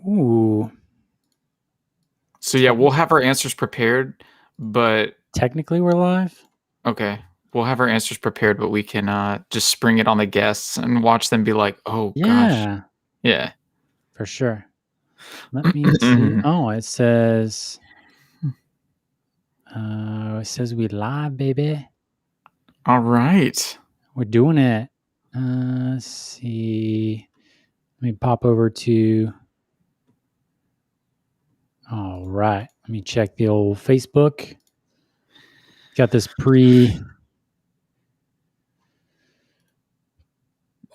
Ooh. So yeah, we'll have our answers prepared, but technically we're live. Okay, we'll have our answers prepared, but we can just spring it on the guests and watch them be like, "Oh gosh, yeah, for sure." Let me see. Oh, it says we live, baby. All right, we're doing it. Let's see. Let me pop over to. All right. Let me check the old Facebook. Got this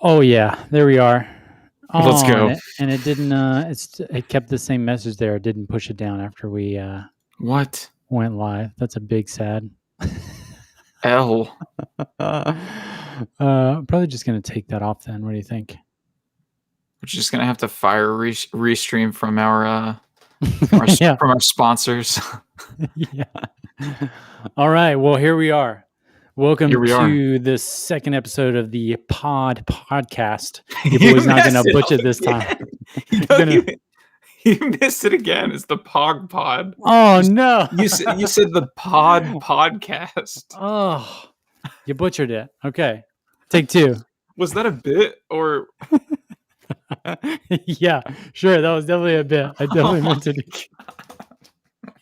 Oh yeah, there we are. Let's go. And it didn't. It kept the same message there. It didn't push it down after we What? went live. That's a big sad. L. Probably just gonna take that off then. What do you think? We're just gonna have to fire restream from our from our sponsors. Yeah. All right. Well, here we are. Welcome to the second episode of the POG Podcast. Your boy's not going to butcher this time. You missed it again. It's the POG Pod. Oh, no. You said the Pod Podcast. Oh, you butchered it. Okay. Take two. Was that a bit or? Yeah, sure. That was definitely a bit. I definitely meant it.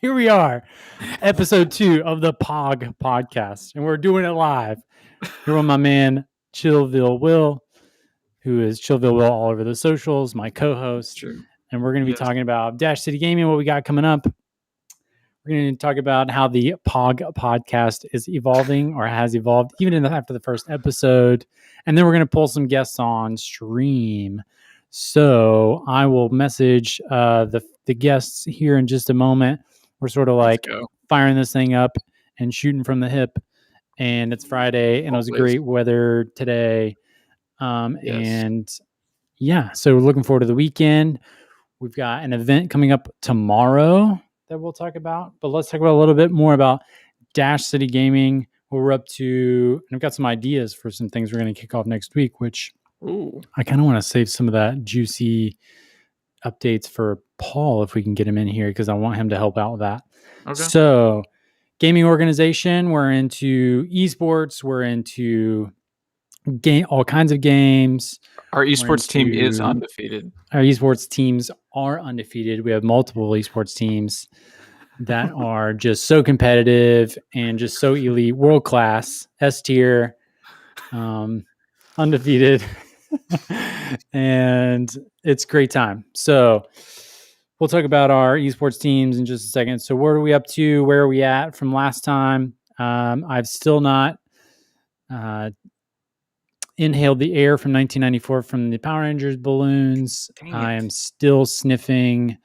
Here we are, episode 2 of the POG Podcast, and we're doing it live. Here with my man, Chillville Will, who is Chillville Will all over the socials, my co-host. True. And we're going to be talking about Dash City Gaming, what we got coming up. We're going to talk about how the POG Podcast is evolving or has evolved even after the first episode. And then we're going to pull some guests on stream. So I will message the guests here in just a moment. We're sort of like firing this thing up and shooting from the hip. And it's Friday, and it was great weather today. And yeah, so we're looking forward to the weekend. We've got an event coming up tomorrow that we'll talk about. But let's talk about a little bit more about Dash City Gaming, what we're up to. And I've got some ideas for some things we're going to kick off next week, which I kind of want to save some of that juicy updates for Paul if we can get him in here, because I want him to help out with that. Okay. So gaming organization, we're into esports, we're into all kinds of games. Our esports team is undefeated. Our esports teams are undefeated. We have multiple esports teams that are just so competitive and just so elite, world class, S tier, undefeated. And it's a great time. So we'll talk about our esports teams in just a second. So what are we up to? Where are we at from last time? I've still not inhaled the air from 1994 from the Power Rangers balloons. I am still sniffing.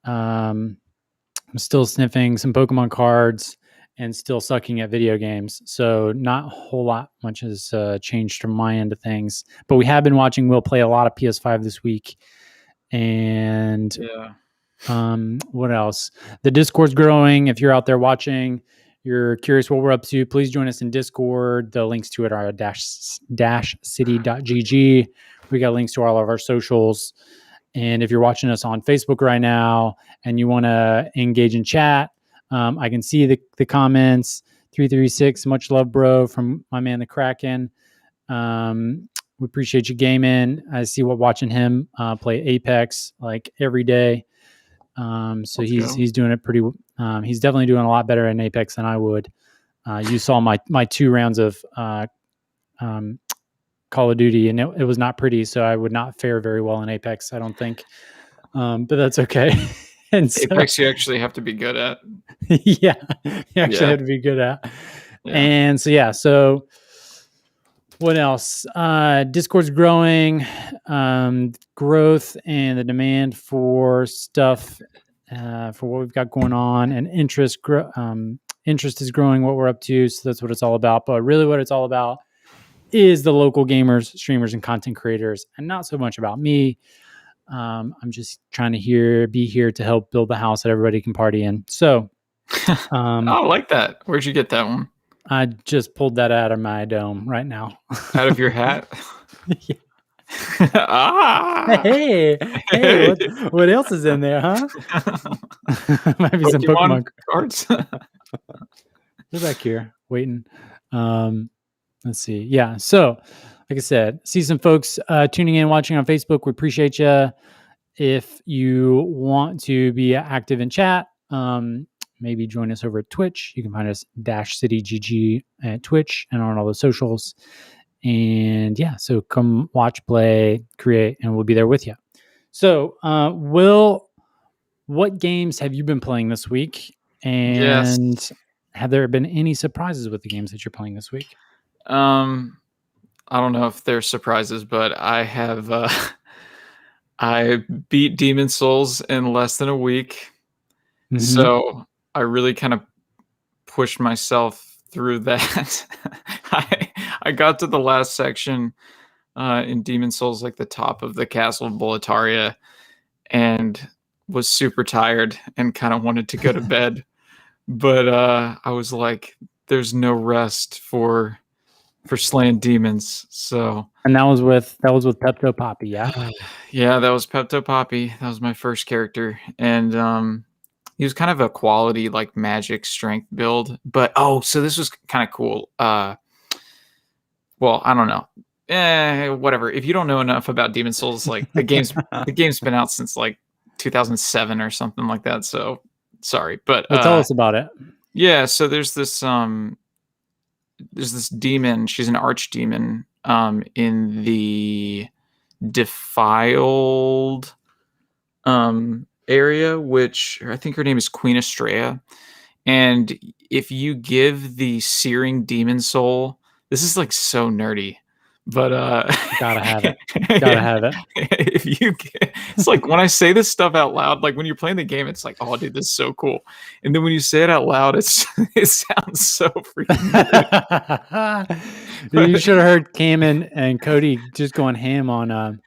I'm still sniffing some Pokemon cards and still sucking at video games. So not a whole lot much has changed from my end of things. But we have been watching Will play a lot of PS5 this week. And what else? The Discord's growing. If you're out there watching, you're curious what we're up to, please join us in Discord. The links to it are at dashcity.gg. We got links to all of our socials. And if you're watching us on Facebook right now and you want to engage in chat, I can see the comments. 336, much love, bro, from my man, the Kraken. We appreciate you gaming. I see watching him play Apex like every day. So he's doing it pretty. He's definitely doing a lot better in Apex than I would. You saw my 2 rounds of Call of Duty, and it was not pretty. So I would not fare very well in Apex, I don't think. But that's okay. And so, Apex, you actually have to be good at. Yeah, you actually have to be good at. Yeah. And so what else? Discord's growing. Growth and the demand for stuff, for what we've got going on, and interest is growing, what we're up to. So that's what it's all about. But really what it's all about is the local gamers, streamers, and content creators, and not so much about me. I'm just trying to be here to help build the house that everybody can party in. So I like that. Where'd you get that one? I just pulled that out of my dome right now. Out of your hat? Yeah. Hey, what else is in there, huh? Might be some Pokemon cards. They're back here waiting. Let's see. Yeah. So, like I said, see some folks tuning in, watching on Facebook. We appreciate you. If you want to be active in chat, maybe join us over at Twitch. You can find us _CityGG at Twitch and on all the socials. And yeah, so come watch, play, create, and we'll be there with you. So, Will, what games have you been playing this week? And have there been any surprises with the games that you're playing this week? I don't know if they're surprises, but I have I beat Demon Souls in less than a week. Mm-hmm. So I really kind of pushed myself through that. I got to the last section in Demon Souls, like the top of the castle of Boletaria, and was super tired and kind of wanted to go to bed. But I was like, there's no rest for slaying demons. So, and that was with Pepto Poppy, yeah. Yeah, that was Pepto Poppy. That was my first character, and he was kind of a quality like magic strength build. But so this was kind of cool. Well, I don't know. Whatever. If you don't know enough about Demon Souls, like the game's been out since like 2007 or something like that. So sorry, but tell us about it. Yeah, so there's this demon. She's an archdemon in the defiled area, which I think her name is Queen Estrella. And if you give the searing demon soul, this is like so nerdy, but gotta have it. Gotta have it. If you it's like when I say this stuff out loud, like when you're playing the game, it's like, oh dude, this is so cool. And then when you say it out loud, it sounds so freaking You should have heard Cam and Cody just going ham on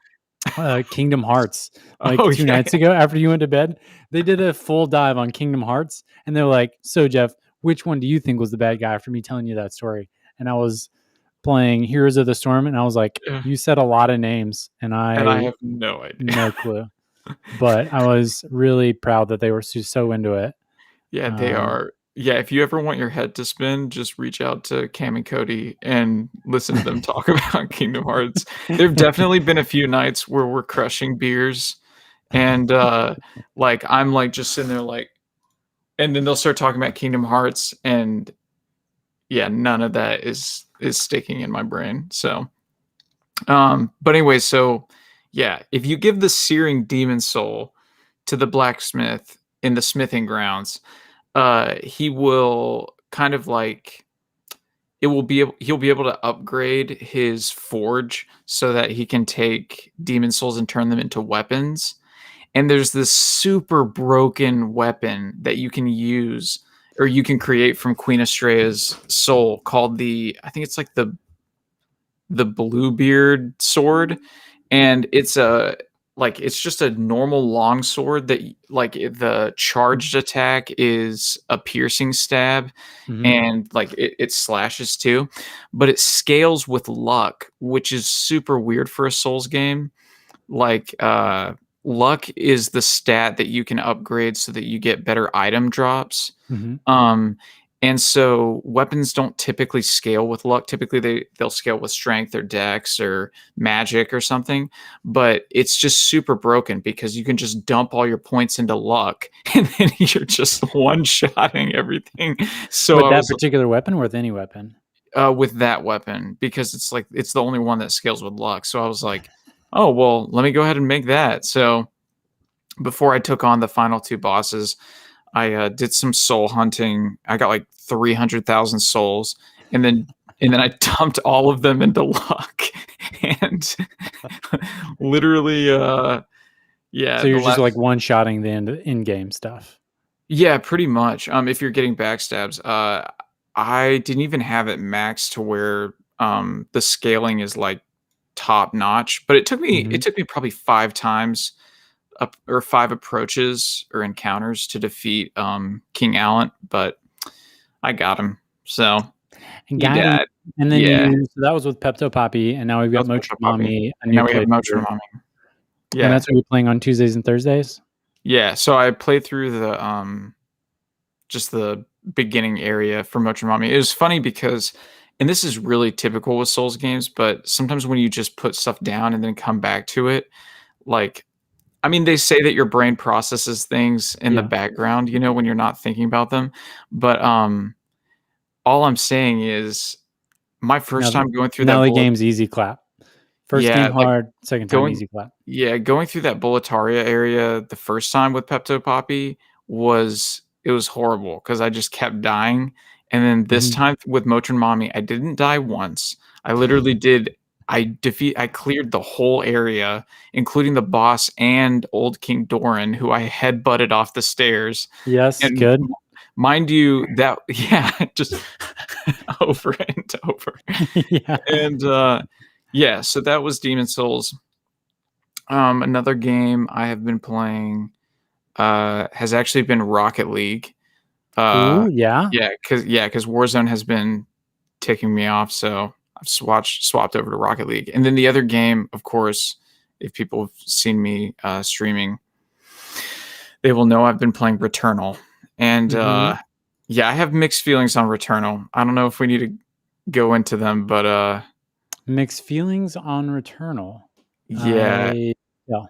Kingdom Hearts like 2 nights ago after you went to bed. They did a full dive on Kingdom Hearts, and they're like, so Jeff, which one do you think was the bad guy after me telling you that story? And I was playing Heroes of the Storm, and I was like, you said a lot of names, and I have no idea. No clue. But I was really proud that they were so into it. Yeah, they are. Yeah, if you ever want your head to spin, just reach out to Cam and Cody and listen to them talk about Kingdom Hearts. There have definitely been a few nights where we're crushing beers, and like I'm like just sitting there like, and then they'll start talking about Kingdom Hearts, and yeah, none of that is sticking in my brain. So, but anyway, so yeah, if you give the searing demon soul to the blacksmith in the smithing grounds, he will kind of like he'll be able to upgrade his forge so that he can take demon souls and turn them into weapons. And there's this super broken weapon that you can use or you can create from Queen Estrella's soul called I think it's like the Bluebeard sword, and it's just a normal long sword that like the charged attack is a piercing stab, and like it slashes too, but it scales with luck, which is super weird for a Souls game. Like luck is the stat that you can upgrade so that you get better item drops. And so weapons don't typically scale with luck. Typically they'll scale with strength or dex or magic or something, but it's just super broken because you can just dump all your points into luck and then you're just one-shotting everything. So with that particular weapon or with any weapon? With that weapon, because it's the only one that scales with luck. So I was like, oh, well, let me go ahead and make that. So before I took on the final two bosses, I did some soul hunting. I got like 300,000 souls, and then I dumped all of them into luck, and literally, yeah. So you're just like one-shotting the in-game stuff. Yeah, pretty much. If you're getting backstabs, I didn't even have it maxed to where the scaling is like top notch, but it took me probably 5 times. Or 5 approaches or encounters to defeat King Allant, but I got him. So and And then Yeah, so that was with Pepto Poppy, and now we've got that's Mochi Mocha Puppy. Mommy, a And new now we have Mocha playthrough. Mommy. And Yeah. that's what you're playing on Tuesdays and Thursdays? Yeah, so I played through just the beginning area for Mocha Mommy. It was funny because and this is really typical with Souls games, but sometimes when you just put stuff down and then come back to it, like I mean, they say that your brain processes things in the Yeah. background, when you're not thinking about them, but, all I'm saying is my Now first the time going through now that the bullet game's easy clap. First game yeah, like, hard, second time going easy clap. yeah, going through that Bulletaria area the first time with Pepto Poppy was horrible because I just kept dying, and then this Mhm. time with Motrin Mommy, I didn't die once. I cleared the whole area, including the boss and old King Doran, who I headbutted off the stairs, Yes, and good. mind you, that yeah, just over and over, Yeah. and, yeah, so that was Demon Souls. Another game I have been playing, has actually been Rocket League. Uh, Ooh, yeah? because Warzone has been ticking me off, so I've swapped over to Rocket League. And then the other game, of course, if people have seen me, streaming, they will know I've been playing Returnal. And, Mhm. yeah, I have mixed feelings on Returnal. I don't know if we need to go into them, but, Mixed feelings on Returnal. yeah. I yeah.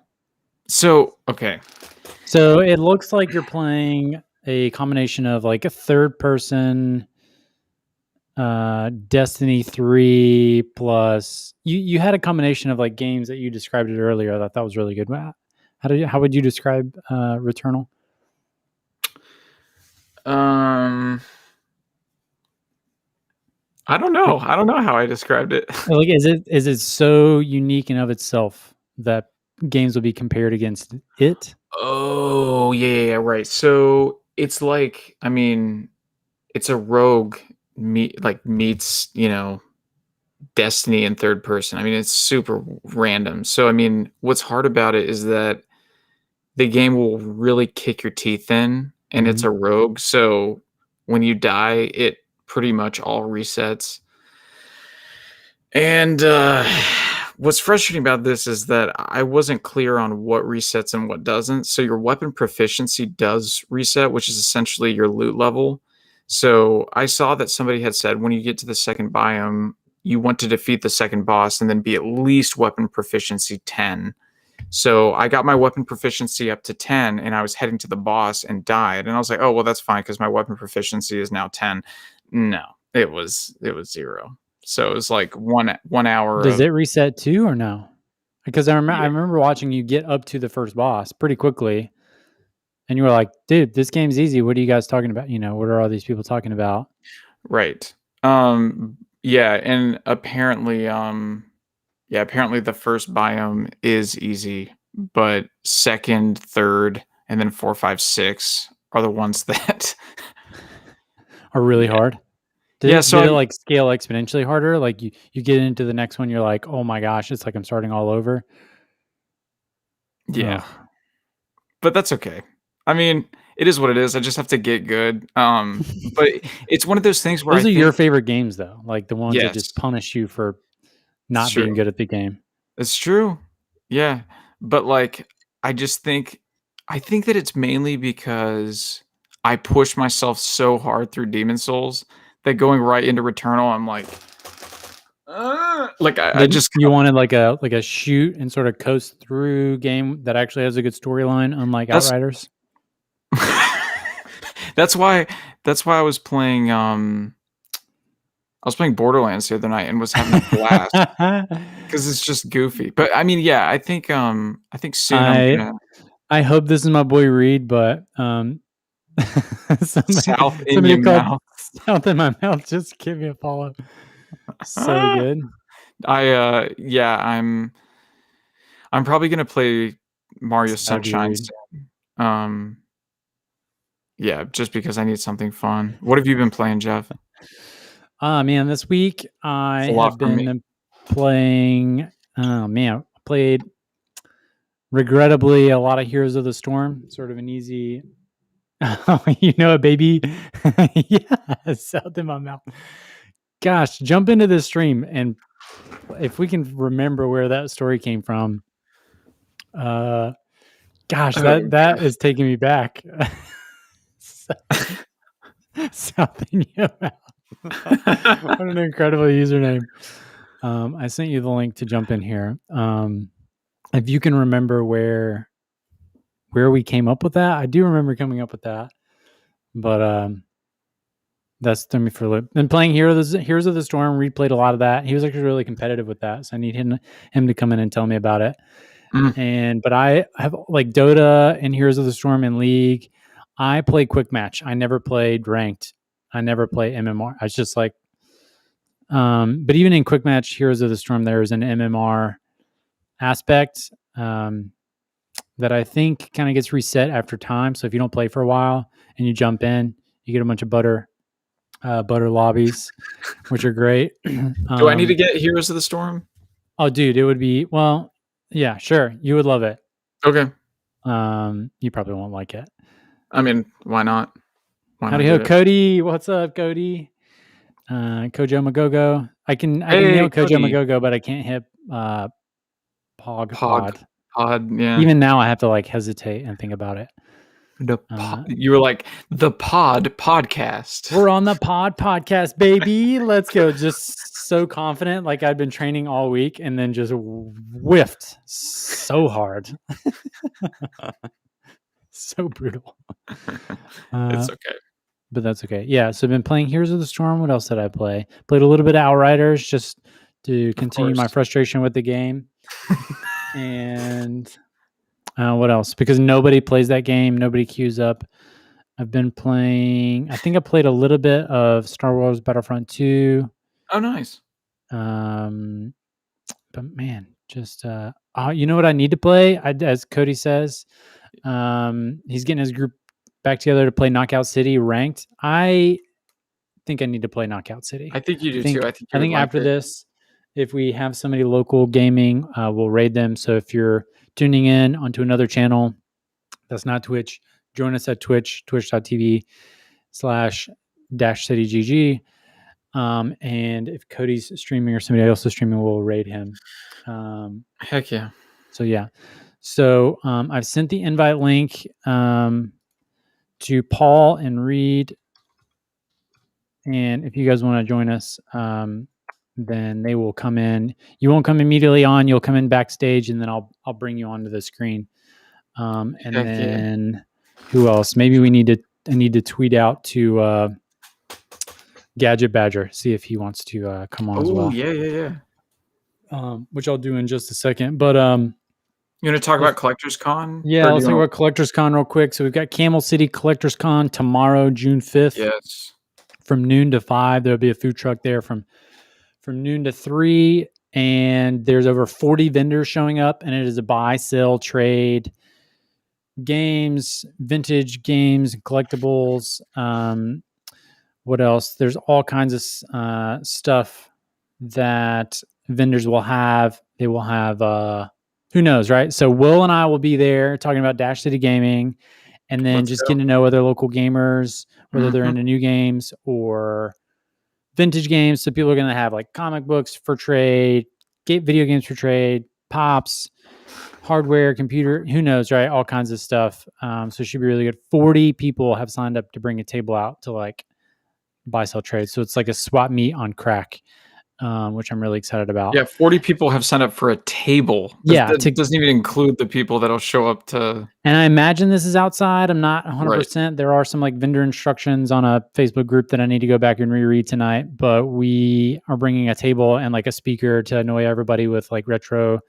So, okay. So it looks like you're playing a combination of like a third person Destiny 3 plus you had a combination of like games that you described it earlier. I thought that was really good. How would you describe Returnal? Um I don't know. I don't know how I described it. Like is it so unique in of itself that games will be compared against it? Oh, yeah, right. So, it's like I mean, it's a rogue meets, Destiny in third person. I mean, it's super random. So, I mean, what's hard about it is that the game will really kick your teeth in, and it's Mhm. a rogue, so when you die, it pretty much all resets. And, what's frustrating about this is that I wasn't clear on what resets and what doesn't. So your weapon proficiency does reset, which is essentially your loot level. So I saw that somebody had said when you get to the second biome, you want to defeat the second boss and then be at least weapon proficiency 10. So I got my weapon proficiency up to 10 and I was heading to the boss and died. And I was like, oh well, that's fine because my weapon proficiency is now 10. No, it was 0. So it was like one hour Does of it reset too or no? Because I yeah, remember watching you get up to the first boss pretty quickly, and you were like, "Dude, this game's easy. What are you guys talking about? What are all these people talking about?" right. Yeah, and apparently the first biome is easy, but second, third, and then 4, 5, 6 are the ones that Are really yeah. hard. Did Yeah, it so did it I'm like scale exponentially harder? Like you get into the next one, you're like, "Oh my gosh, it's like I'm starting all over." yeah. Ugh. But that's okay. I mean, it is what it is. I just have to get good. But it's one of those things where I Those are your think favorite games though, like the ones that just yes, punish you for it's not true. being good at the game. It's true. Yeah. But like I just think that it's mainly because I push myself so hard through Demon Souls that going right into Returnal, I'm like, like I Did just you wanted like a shoot and sort of coast through game that actually has a good storyline, unlike that's Outriders? that's why I was playing Borderlands the other night and was having a blast. 'Cause it's just goofy, but I mean, yeah, I think soon I'm I gonna I hope this is my boy Reed, but somebody south in somebody your called mouth. South in my mouth. Just give me a follow. So good. Yeah, I'm probably gonna play Mario It's gotta be Sunshine Reed. soon. Um, yeah, just because I need something fun. What have you been playing, Jeff? Man, this week It's a I lot have from me. been playing. Oh man, I played regrettably a lot of Heroes of the Storm. Sort of an easy. Oh, a baby. Yes, out in my mouth. gosh, jump into this stream, and if we can remember where that story came from, gosh, that is taking me back. South India. What an incredible username. I sent you the link to jump in here. If you can remember where we came up with that, I do remember coming up with that, but that's threw me for a loop. Been playing Heroes of the Storm, replayed a lot of that. He was actually really competitive with that, so I need him to come in and tell me about it. But I have like Dota and Heroes of the Storm in League. I play quick match. I never played ranked. I never play MMR. I was just like, but even in quick match Heroes of the Storm, there is an MMR aspect that I think kind of gets reset after time. So if you don't play for a while and you jump in, you get a bunch of butter lobbies, which are great. Do I need to get Heroes of the Storm? Oh, dude, it would be, well, yeah, sure. You would love it. Okay. You probably won't like it. I mean, why not? Howdy ho, Cody. What's up, Cody? Kojo Magogo. I can nail Kojo Magogo, but I can't hit POG Pod. Yeah. Even now, I have to like hesitate and think about it. You were like the Pod Podcast. We're on the Pod Podcast, baby. Let's go. Just so confident, like I'd been training all week, and then just whiffed so hard. So brutal. It's okay. But that's okay. Yeah, so I've been playing Heroes of the Storm. What else did I play? Played a little bit of Outriders just to continue my frustration with the game. And what else? Because nobody plays that game. Nobody queues up. I've been playing... I think I played a little bit of Star Wars Battlefront 2. Oh, nice. But man, just... you know what I need to play? As Cody says, he's getting his group back together to play Knockout City ranked. I think I need to play Knockout City. I think you do too. I think after this, if we have somebody local gaming, we'll raid them. So if you're tuning in onto another channel that's not Twitch, join us at twitch.tv/-citygg. And if Cody's streaming or somebody else is streaming, we'll raid him. Heck yeah. So yeah. So I've sent the invite link to Paul and Reed, and if you guys want to join us, then they will come in. You won't come immediately on; you'll come in backstage, and then I'll bring you onto the screen. And then who else? Maybe I need to tweet out to Gadget Badger, see if he wants to come on as well. Oh yeah. Which I'll do in just a second, but you want to talk about Collectors Con? Yeah, let's talk about Collectors Con real quick. So we've got Camel City Collectors Con tomorrow, June 5th. Yes. From noon to 5. There'll be a food truck there from noon to 3. And there's over 40 vendors showing up. And it is a buy, sell, trade, games, vintage games, collectibles. What else? There's all kinds of stuff that vendors will have. They will have... who knows, right? So Will and I will be there talking about Dash City Gaming, and then getting to know other local gamers, whether they're into new games or vintage games. So people are going to have like comic books for trade, video games for trade, pops, hardware, computer, who knows, right? All kinds of stuff. So it should be really good. 40 people have signed up to bring a table out to like buy, sell, trade. So it's like a swap meet on crack. Which I'm really excited about. Yeah, 40 people have signed up for a table. That doesn't even include the people that'll show up to... And I imagine this is outside. I'm not 100%. Right. There are some like vendor instructions on a Facebook group that I need to go back and reread tonight. But we are bringing a table and like a speaker to annoy everybody with like retro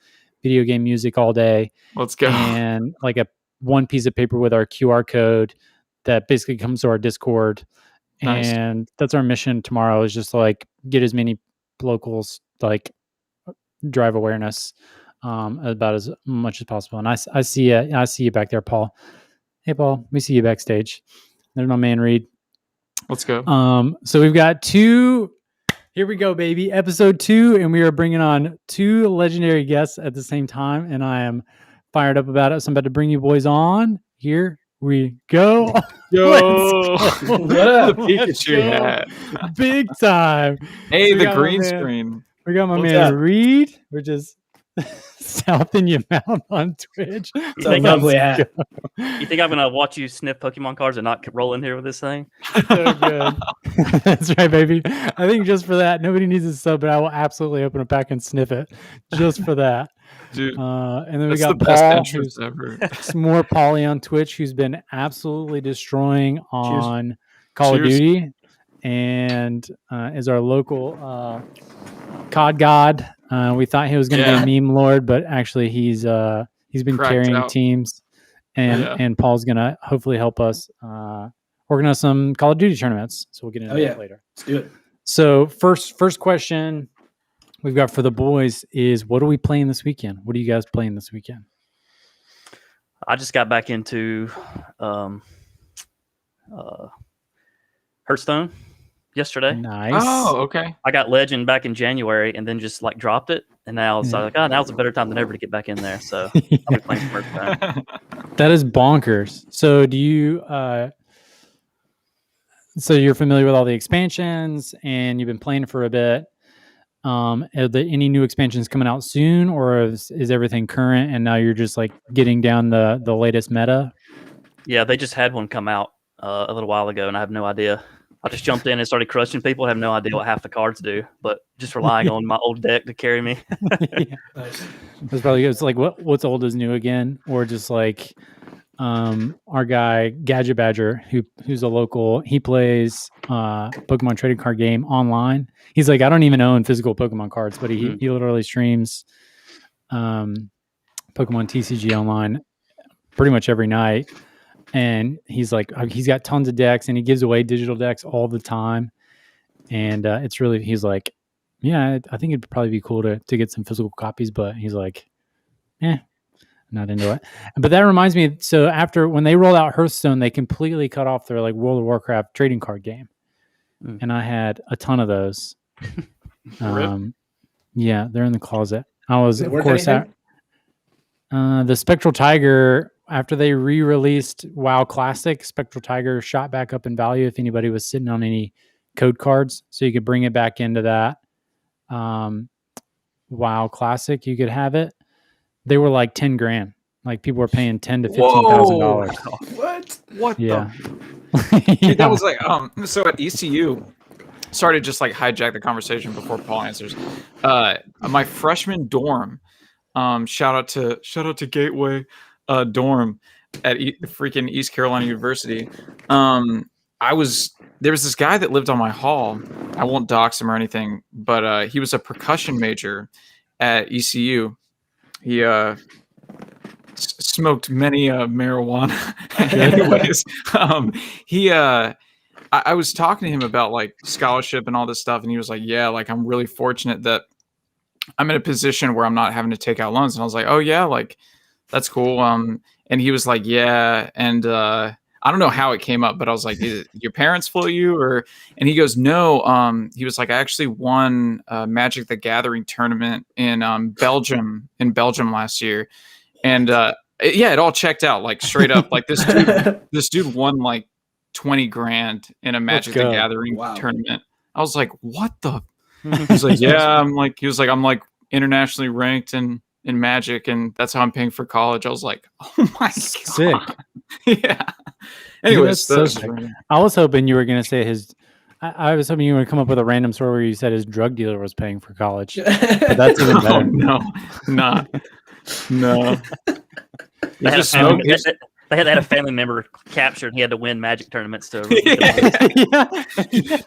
video game music all day. Let's go. And like one piece of paper with our QR code that basically comes to our Discord. Nice. And that's our mission tomorrow, is just like get as many locals like drive awareness about as much as possible. And I see you back there, Paul. Hey, Paul, we see you backstage. There's my man Reed. Let's go. So we've got 2. Here we go, baby. Episode 2, and we are bringing on 2 legendary guests at the same time, and I am fired up about it. So I'm about to bring you boys on. Here we go. Yo, Let's go. What up? the Pikachu hat. Big time. Hey, We the got my green man- screen. We got my What's man up? Reed, which is South in your mouth on Twitch. It's a lovely hat. You think I'm gonna watch you sniff Pokemon cards and not roll in here with this thing? So good. That's right, baby. I think just for that, nobody needs a sub, but I will absolutely open a pack and sniff it just for that. Dude, And then we that's got the best Paul, entrance who's ever. some more Pauly on Twitch, who's been absolutely destroying on Call of Cheers. Duty, and is our local COD god. We thought he was going to be a meme lord, but actually he's been Cracked carrying out. teams, and Paul's going to hopefully help us organize some Call of Duty tournaments. So we'll get into that later. Let's do it. So first question we've got for the boys is, what are we playing this weekend? What are you guys playing this weekend? I just got back into Hearthstone yesterday. Nice. Oh, okay. I got Legend back in January and then just like dropped it. And now it's like, now's a better time than ever to get back in there. So I'll be playing some Hearthstone. That is bonkers. So do you so you're familiar with all the expansions and you've been playing for a bit. Are there any new expansions coming out soon, or is everything current and now you're just like getting down the latest meta? Yeah, they just had one come out a little while ago and I have no idea. I just jumped in and started crushing people. I have no idea what half the cards do, but just relying on my old deck to carry me. Nice. That's probably good. It's like what's old is new again, or just like our guy Gadget Badger, who's a local. He plays Pokemon trading card game online. He's like, I don't even own physical Pokemon cards, but he literally streams Pokemon TCG online pretty much every night. And he's like, he's got tons of decks and he gives away digital decks all the time. And it's really, he's like, yeah, I think it'd probably be cool to get some physical copies, but he's like, not into it. But that reminds me, so when they rolled out Hearthstone, they completely cut off their like World of Warcraft trading card game. And I had a ton of those. Yeah, they're in the closet. I was, of course, the Spectral Tiger, after they re-released WoW Classic, Spectral Tiger shot back up in value if anybody was sitting on any code cards. So you could bring it back into that WoW Classic. You could have it. They were like 10 grand. Like people were paying $10,000 to $15,000. What Yeah. Dude, that was like so at ECU. Sorry to just like hijack the conversation before Paul answers. My freshman dorm, shout out to Gateway dorm at freaking East Carolina University. There was this guy that lived on my hall. I won't dox him or anything, but he was a percussion major at ECU. He smoked many marijuana. Anyways, I was talking to him about like scholarship and all this stuff, and he was like, "Yeah, like I'm really fortunate that I'm in a position where I'm not having to take out loans." And I was like, "Oh yeah, like that's cool." And he was like, "Yeah," and I don't know how it came up, but I was like, "Your parents flew you?" And he goes, "No." He was like, "I actually won Magic the Gathering tournament in Belgium last year," and it all checked out like straight up. Like this dude won like 20 grand in a Magic the Gathering tournament. I was like, "What the?" He's like, "Yeah." I'm like internationally ranked in Magic, and that's how I'm paying for college. I was like, "Oh my god, sick!" Yeah. Anyways, so sick. I was hoping you were going to say his. I was hoping you would come up with a random story where you said his drug dealer was paying for college. But that's even better. No. They had a family member captured. And he had to win Magic tournaments to.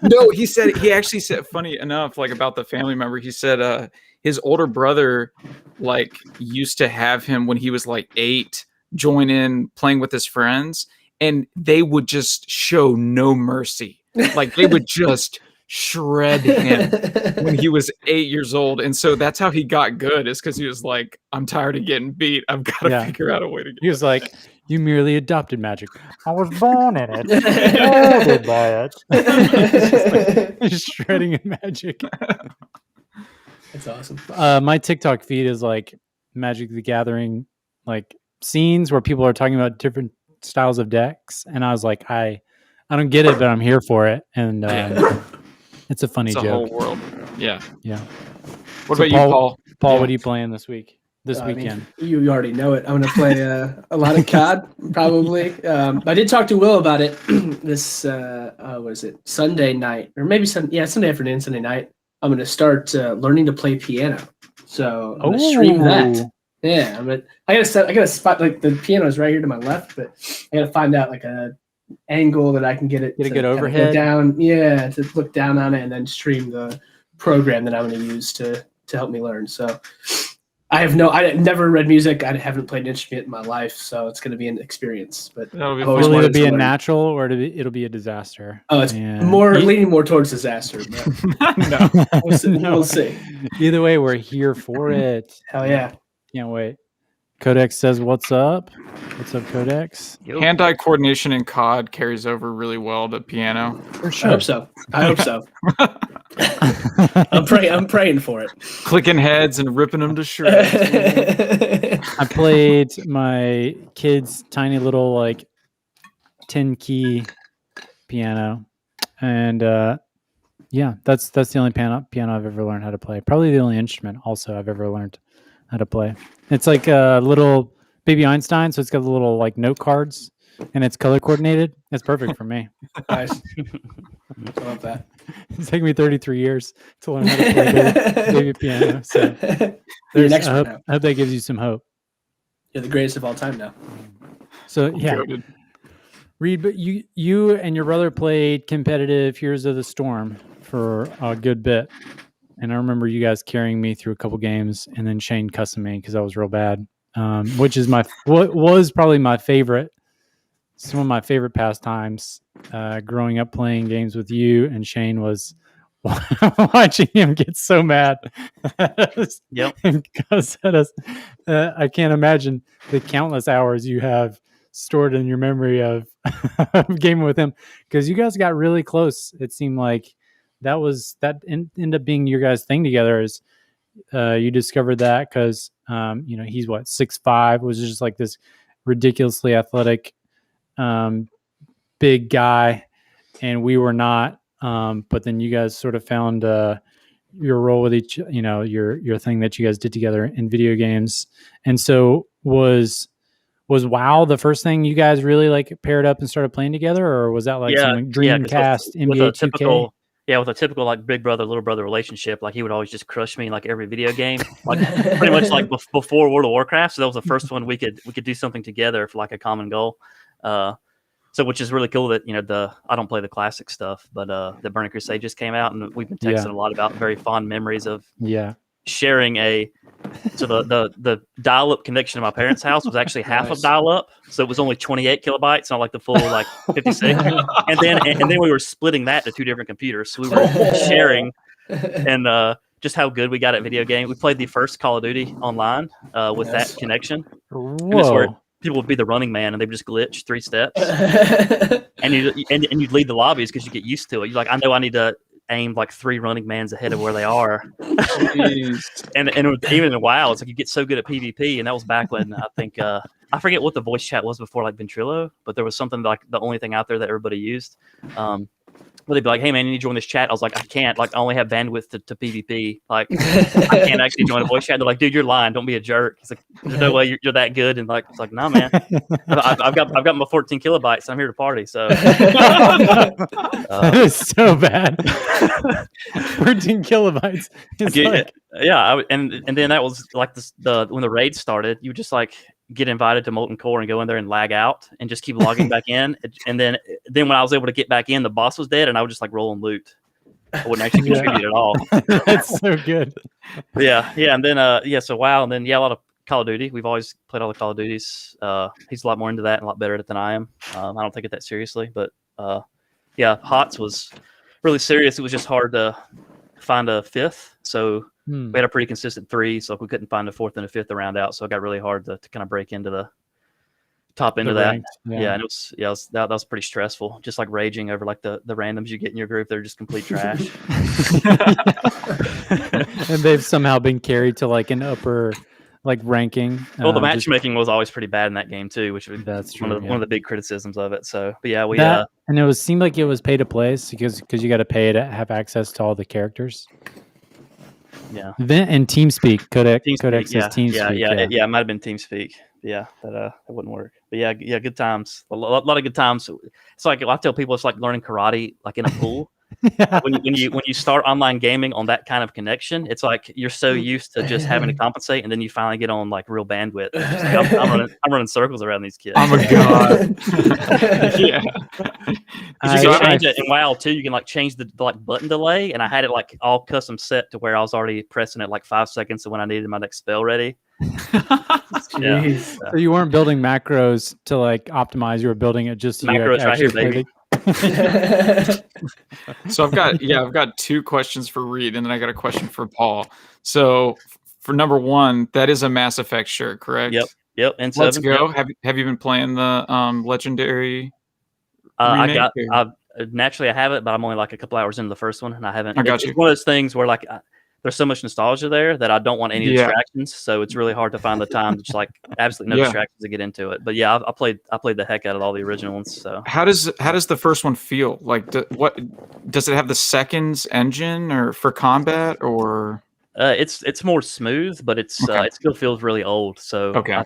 No, he actually said, funny enough, like about the family member, he said his older brother like used to have him when he was like 8 join in playing with his friends, and they would just show no mercy. Like they would just shred him when he was 8 years old. And so that's how he got good, is because he was like, I'm tired of getting beat. I've got to figure out a way to get He was like, you merely adopted Magic. I was born in it. Molded by it. Just shredding in Magic. That's awesome. My TikTok feed is like Magic the Gathering, like scenes where people are talking about different styles of decks, and I was like, I don't get it, but I'm here for it, and it's a funny It's a joke. whole world. Yeah. Yeah. What So about you, Paul? Paul, Yeah. what are you playing this week? This weekend? You already know it. I'm going to play a lot of COD, probably. I did talk to Will about it this, was it Sunday night? Or maybe Sunday afternoon, Sunday night. I'm going to start learning to play piano. So I'm going to stream that. Yeah, I gotta spot, like, the piano is right here to my left, but I gotta find out like a angle that I can get it Get a to good kinda go overhead? down. Yeah, to look down on it and then stream the program that I'm gonna use to help me learn. So I never read music. I haven't played an instrument in my life, so it's gonna be an experience. But That'll be I've always fun. Will wanted it be to a learn. natural or it'll be a disaster? Oh, it's And leaning more towards disaster. But No. we'll see. No. We'll see. Either way, we're here for it. Hell yeah. Can't wait. Codex says, "What's up? What's up, Codex?" Yo. Hand-eye coordination in COD carries over really well to piano. For I hope so. I'm praying for it. Clicking heads and ripping them to shreds. I played my kid's tiny little like 10-key piano, and yeah, that's the only piano I've ever learned how to play. Probably the only instrument also I've ever learned how to play. It's like a little baby Einstein, so it's got the little like note cards, and it's color coordinated. It's perfect for me. Nice. I love that. It's taken me 33 years to learn how to play baby piano. So You're an expert I now. hope that gives you some hope. You're the greatest of all time now. So yeah, Goated. Reed, but you and your brother played competitive Heroes of the Storm for a good bit, and I remember you guys carrying me through a couple games, and then Shane cussing me because I was real bad, which is what was probably my favorite. Some of my favorite pastimes growing up playing games with you, and Shane was watching him get so mad. Yep. And cuss at us. I can't imagine the countless hours you have stored in your memory of gaming with him, because you guys got really close. It seemed like that ended up being your guys' thing together. Is you discovered that because he's 6'5", was just like this ridiculously athletic big guy, and we were not. But then you guys sort of found your role with each, your thing that you guys did together in video games. And so was WoW the first thing you guys really like paired up and started playing together, or was that like some Dreamcast, NBA 2K? With a typical like big brother little brother relationship, like he would always just crush me in like every video game, like pretty much like before World of Warcraft. So that was the first one we could do something together for like a common goal. So which is really cool that I don't play the classic stuff, but the Burning Crusade just came out, and we've been texting a lot about very fond memories of sharing so the dial-up connection to my parents' house was actually half of dial-up, so it was only 28 kilobytes, not like the full like 56. and then we were splitting that to two different computers, so we were sharing, and just how good we got at video game. We played the first Call of Duty online with that connection. And it's where people would be the running man, and they would just glitch 3 steps, and you'd lead the lobbies because you get used to it. You're like, I know I need to aim like 3 running mans ahead of where they are. and even in WoW, it's like you get so good at PvP, and that was back when I think I forget what the voice chat was before like Ventrilo, but there was something like the only thing out there that everybody used. Where they'd be like, "Hey man, you need to join this chat." I was like, "I can't. Like, I only have bandwidth to PvP. Like, I can't actually join a voice chat." They're like, "Dude, you're lying. Don't be a jerk." It's like, "There's no way you're that good." And like, it's like, "Nah, man. I've got my 14 kilobytes. I'm here to party." So that is so bad. 14 kilobytes. And then that was like when the raid started, you would just like get invited to Molten Core and go in there and lag out and just keep logging back in. And then when I was able to get back in, the boss was dead, and I would just like roll and loot. I wouldn't actually contribute at all. That's so good. Yeah. And then so WoW, and then a lot of Call of Duty. We've always played all the Call of Duties. He's a lot more into that and a lot better at it than I am. I don't take it that seriously, but HOTS was really serious. It was just hard to find a 5th, so we had a pretty consistent 3, so we couldn't find a 4th and a 5th to round out, so it got really hard to kind of break into the top end of that. And that was pretty stressful, just like raging over like the randoms you get in your group. They're just complete trash. And they've somehow been carried to like an upper like ranking. Well, the just- matchmaking was always pretty bad in that game too, which was That's true. one of the big criticisms of it. So, but yeah, we that, and it seemed like it was pay to play because you got to pay to have access to all the characters. yeah. And TeamSpeak, Codex yeah, is TeamSpeak. it might have been TeamSpeak. Yeah, that wouldn't work. But yeah, good times. A lot of good times. It's like I tell people, it's like learning karate, like in a pool. Yeah. When you start online gaming on that kind of connection, it's like you're so used to just having to compensate, and then you finally get on like real bandwidth. It's just like, I'm running circles around these kids. Oh my god! Yeah. Because you can change it in WoW too. You can like change the like button delay, and I had it like all custom set to where I was already pressing it like 5 seconds, so when I needed my next spell ready. Yeah. So you weren't building macros to like optimize. You were building it just so Macros right here, baby. So I've got 2 questions for Reed, and then I got a question for Paul. So for number 1, that is a Mass Effect shirt, correct? Yep. And let's go. Yep. Have you been playing the Legendary? Naturally I have it, but I'm only like a couple hours into the first one, and I haven't. It's one of those things where like there's so much nostalgia there that I don't want any distractions. So it's really hard to find the time to just like absolutely no distractions to get into it. But yeah, I played the heck out of all the original ones. So how does the first one feel? Like what does it have the seconds engine or for combat or? It's more smooth, but it still feels really old. So I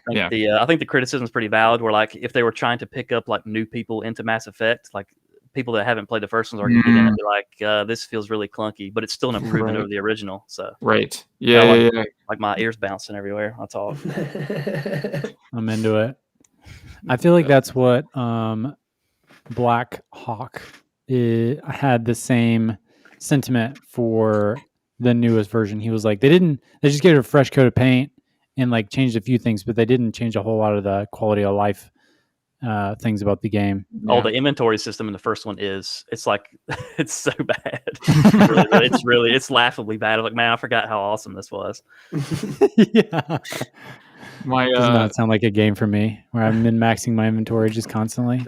think the criticism is pretty valid. Where like if they were trying to pick up like new people into Mass Effect, like people that haven't played the first ones are going to get in and be like, this feels really clunky, but it's still an improvement over the original. So like my ears bouncing everywhere. I talk. I'm into it. I feel like that's what Black Hawk had the same sentiment for the newest version. He was like, they just gave it a fresh coat of paint and like changed a few things, but they didn't change a whole lot of the quality of life things about the game. Oh, the inventory system in the first one it's like it's so bad. It's laughably bad. I'm like, man, I forgot how awesome this was. Yeah. Does not sound like a game for me where I'm min-maxing my inventory just constantly.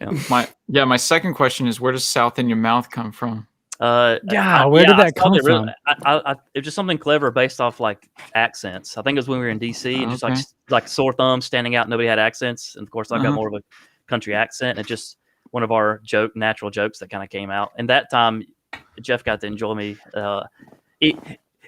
Yeah. My second question is, where does South in Your Mouth come from? Where did that come from? It was just something clever based off like accents. I think it was when we were in DC and just like sore thumbs standing out. Nobody had accents, and of course I got more of a country accent. And just one of our natural jokes that kind of came out. And that time, Jeff got to enjoy me.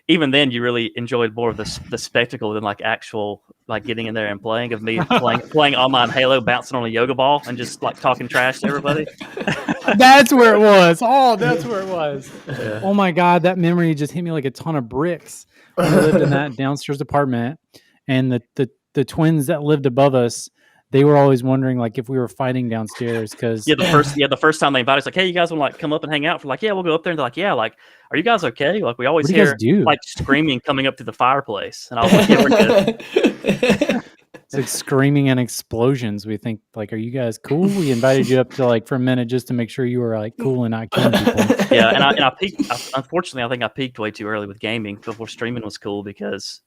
Even then, you really enjoyed more of the spectacle than like actual like getting in there and playing of me playing online Halo, bouncing on a yoga ball and just like talking trash to everybody. That's where it was. Oh, that's where it was. Yeah. Oh my God, that memory just hit me like a ton of bricks. We lived in that downstairs apartment, and the twins that lived above us, they were always wondering like if we were fighting downstairs because the first time they invited us, like, hey, you guys want to like come up and hang out? For like, yeah, we'll go up there. And they're like, yeah, like, are you guys okay? Like, we always hear like screaming coming up to the fireplace, and I was like, yeah, we're good. It's like screaming and explosions. We think like, are you guys cool? We invited you up to like for a minute just to make sure you were like cool and not killing people. Yeah, and I peaked. Unfortunately, I think I peaked way too early with gaming before streaming was cool because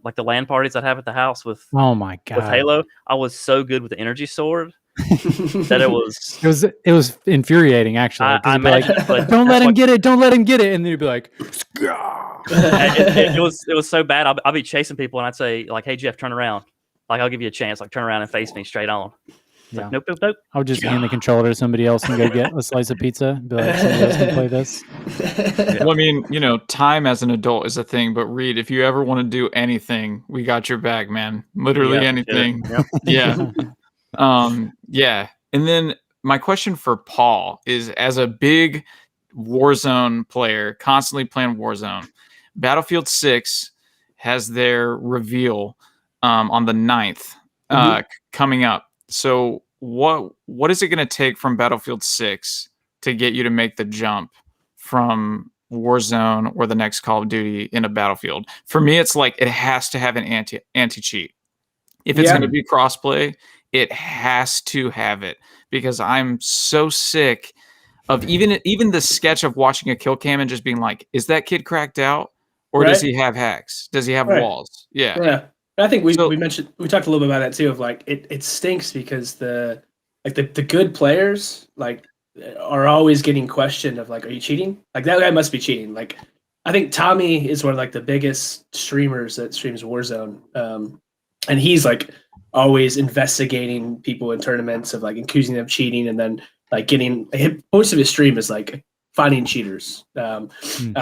like the LAN parties I'd have at the house with with Halo, I was so good with the energy sword that it was infuriating actually. I imagine, like, don't let him get it, and then you'd be like, it was so bad. I'd be chasing people and I'd say like, hey Jeff, turn around. Like, I'll give you a chance. Like, turn around and face me straight on. Like, nope. I would just hand the controller to somebody else and go get a slice of pizza. Be like, somebody else can play this. Well, I mean, time as an adult is a thing, but Reed, if you ever want to do anything, we got your back, man. Literally anything. Yeah. Yeah. And then my question for Paul is, as a big Warzone player, constantly playing Warzone, Battlefield 6 has their reveal on the 9th coming up. So what is it going to take from Battlefield 6 to get you to make the jump from Warzone or the next Call of Duty in a Battlefield? For me, it's like it has to have an anti-cheat. If it's going to be crossplay, it has to have it, because I'm so sick of even the sketch of watching a kill cam and just being like, is that kid cracked out, or does he have hacks? Does he have walls? Yeah. I think we talked a little bit about that too, of like it stinks because the good players like are always getting questioned of like, are you cheating? Like, that guy must be cheating. Like, I think Tommy is one of like the biggest streamers that streams Warzone, and he's like always investigating people in tournaments of like accusing them of cheating, and then like getting most of his stream is like finding cheaters.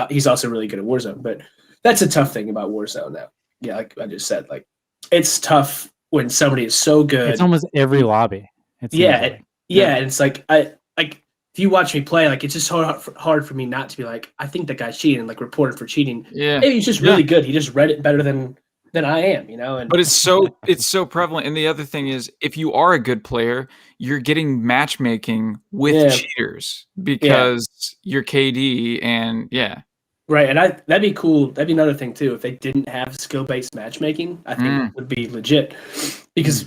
He's also really good at Warzone, but that's a tough thing about Warzone now. Yeah, like I just said, like it's tough when somebody is so good. It's almost every lobby. And it's like if you watch me play, like it's just hard for me not to be like, I think that guy's cheating and like report him for cheating. Yeah, maybe he's just really good. He just read it better than I am, you know. And but it's so prevalent. And the other thing is, if you are a good player, you're getting matchmaking with cheaters because you're KD and right. And that'd be cool. That'd be another thing too. If they didn't have skill-based matchmaking, I think it would be legit. Because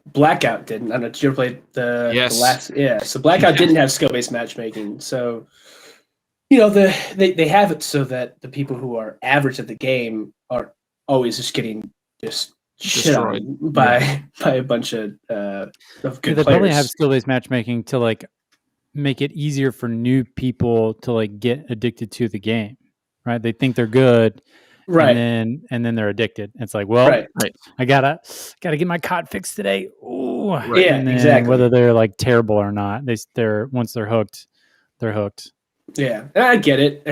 Blackout didn't. I don't know. Did you ever play the last? Yeah. So Blackout didn't have skill-based matchmaking. So, you know, they have it so that the people who are average at the game are always just getting shit on by a bunch of good they players. probably have skill-based matchmaking to like make it easier for new people to like get addicted to the game, right? They think they're good. Right. And then they're addicted. It's like, well, I gotta get my COD fixed today. Ooh. Right. Yeah, and then exactly. Whether they're like terrible or not, they're once they're hooked, they're hooked. Yeah, and I get it.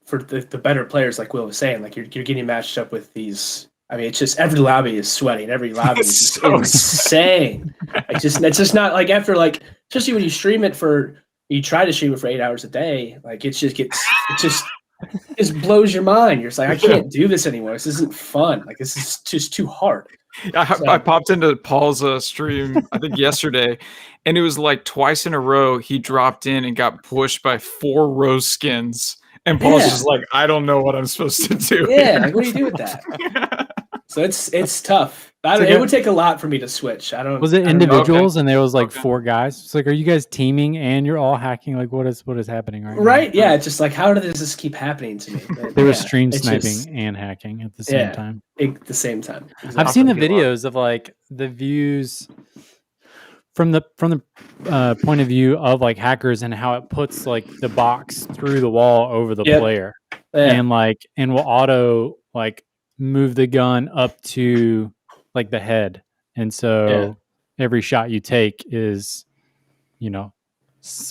For the better players, like Will was saying, like you're getting matched up with these. I mean, it's just every lobby is sweating. Every lobby is just insane. It's just not like after like, especially when you try to stream it for 8 hours a day. Like it just blows your mind. You're just like, I can't do this anymore. This isn't fun. Like this is just too hard. I popped into Paul's stream, I think yesterday, and it was like twice in a row he dropped in and got pushed by 4 rose skins. And Paul's just like, I don't know what I'm supposed to do. Yeah, like what do you do with that? So it's tough. It would take a lot for me to switch. Was it individuals and there was like 4 guys? It's like, are you guys teaming and you're all hacking? Like, what is happening right now? Right? Yeah. It's just like, how does this keep happening to me? They were stream sniping and hacking at the same time. At the same time. Exactly. I've seen the videos of like the views from the point of view of like hackers and how it puts like the box through the wall over the player, and will auto like move the gun up to like the head, and so every shot you take is, you know,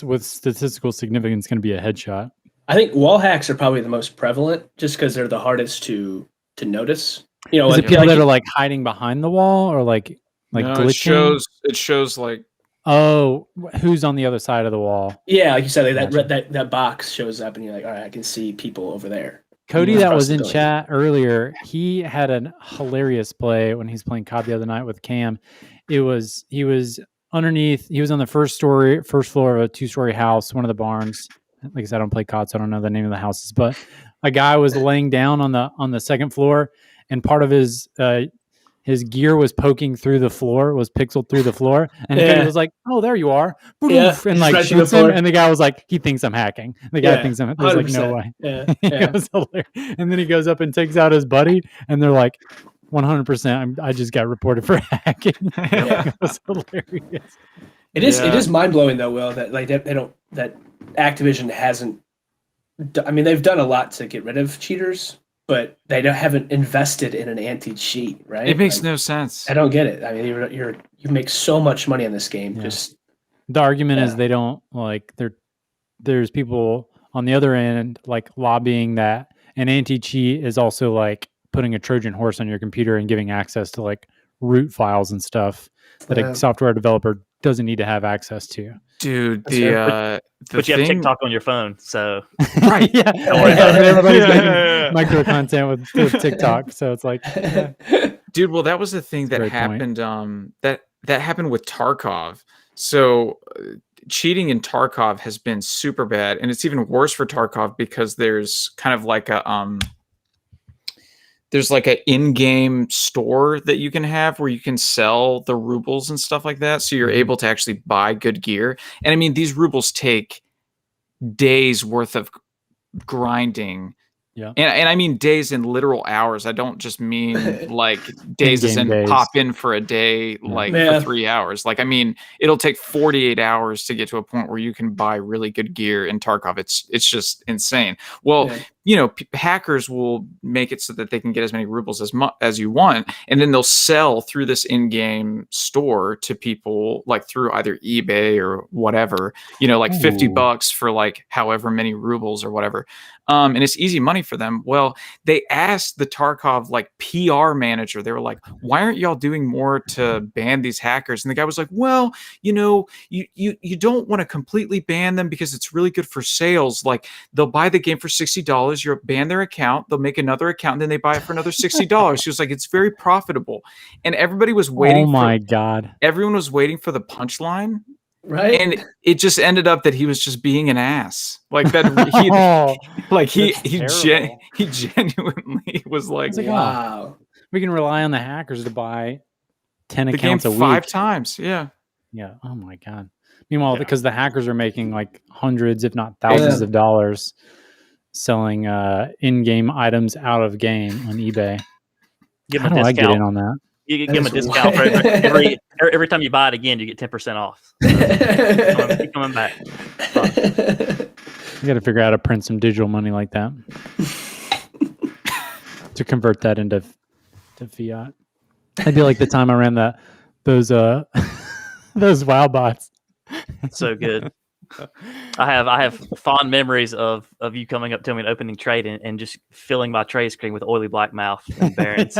with statistical significance going to be a headshot. I think wall hacks are probably the most prevalent just because they're the hardest to notice. You know, is it people that are like hiding behind the wall or like glitching? It shows like, oh, who's on the other side of the wall? Yeah, like you said, like that box shows up and you're like, all right, I can see people over there. Cody, that was in chat earlier, he had a hilarious play when he's playing COD the other night with Cam. He was underneath. He was on the first floor of a 2-story house, one of the barns. Like I said, I don't play COD, so I don't know the name of the houses. But a guy was laying down on the second floor, and part of his gear was poking through the floor, was pixeled through the floor, and he was like, "Oh, there you are!" And like shoots him, and the guy was like, "He thinks I'm hacking." The guy thinks I'm. There's like no way. It was hilarious. And then he goes up and takes out his buddy, and they're like, 100%. I just got reported for hacking. It was hilarious. It is mind blowing though, Will, that like that Activision hasn't. I mean, they've done a lot to get rid of cheaters, but they haven't invested in an anti-cheat, right? It makes no sense. I don't get it. I mean, you make so much money on this game. Yeah. Just the argument is they don't like. There's people on the other end like lobbying that an anti-cheat is also like putting a Trojan horse on your computer and giving access to like root files and stuff that a software developer doesn't need to have access to. Dude, but you have TikTok on your phone, so right? Yeah, everybody's making micro content with TikTok, so it's like, dude. Well, that was the thing that happened. That happened with Tarkov. So cheating in Tarkov has been super bad, and it's even worse for Tarkov because there's kind of like a there's like an in-game store that you can have where you can sell the rubles and stuff like that. So you're able to actually buy good gear. And I mean, these rubles take days worth of grinding Yeah. And I mean days in literal hours. I don't just mean like days as in In-game days. pop in for a day, like for 3 hours. Like, I mean, it'll take 48 hours to get to a point where you can buy really good gear in Tarkov. It's just insane. Well, you know, hackers will make it so that they can get as many rubles as you want, and then they'll sell through this in-game store to people, like through either eBay or whatever, you know, like $50 for like however many rubles or whatever. And it's easy money for them. Well, they asked the Tarkov like PR manager, they were like, why aren't y'all doing more to ban these hackers? And the guy was like, well, you know, you don't want to completely ban them because it's really good for sales. Like, they'll buy the game for $60, you'll ban their account, they'll make another account, and then they buy it for another $60. She was like, it's very profitable. And everybody was waiting. Oh my God. Everyone was waiting for the punchline. Right. And it just ended up that he was just being an ass. Like that. He genuinely was like, wow. We can rely on the hackers to buy 10 the accounts game a week. 5 times. Yeah. Yeah. Oh my God. Meanwhile, because the hackers are making like hundreds, if not thousands of dollars selling in-game items out of game on eBay. Give How them do a I discount. get in on that? You give them a discount for every time you buy it again. You get 10% off. So keep coming back. You got to figure out how to print some digital money like that to convert that into fiat. I'd be like the time I ran those WoW bots. So good. I have fond memories of you coming up to me and opening trade and just filling my trade screen with oily black mouth and Barons.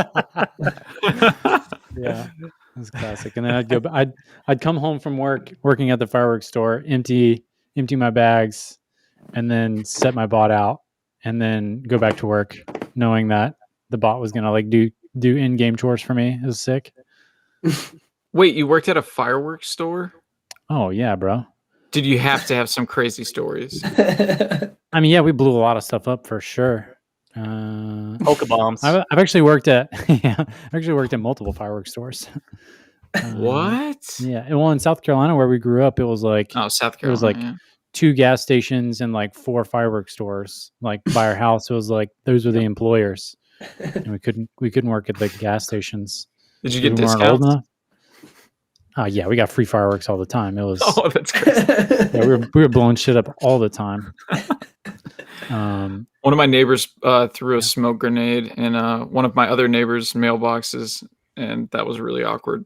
Yeah, that's classic. And then I'd come home from working at the fireworks store, empty my bags, and then set my bot out, and then go back to work, knowing that the bot was gonna like do in-game chores for me. It was sick. Wait, you worked at a fireworks store? Oh yeah, bro. Did you have to have some crazy stories? I mean, yeah, we blew a lot of stuff up for sure. Polka bombs. I've actually worked at multiple fireworks stores. What? Yeah, well, in South Carolina where we grew up, it was like South Carolina. It was like 2 gas stations and like 4 fireworks stores. Like by our house, it was like those were the employers, and we couldn't work at the gas stations. Did you get we weren't discounts? old enough. Oh yeah, we got free fireworks all the time. It was that's crazy. yeah, we were blowing shit up all the time. One of my neighbors threw a smoke grenade in one of my other neighbors' mailboxes, and that was really awkward.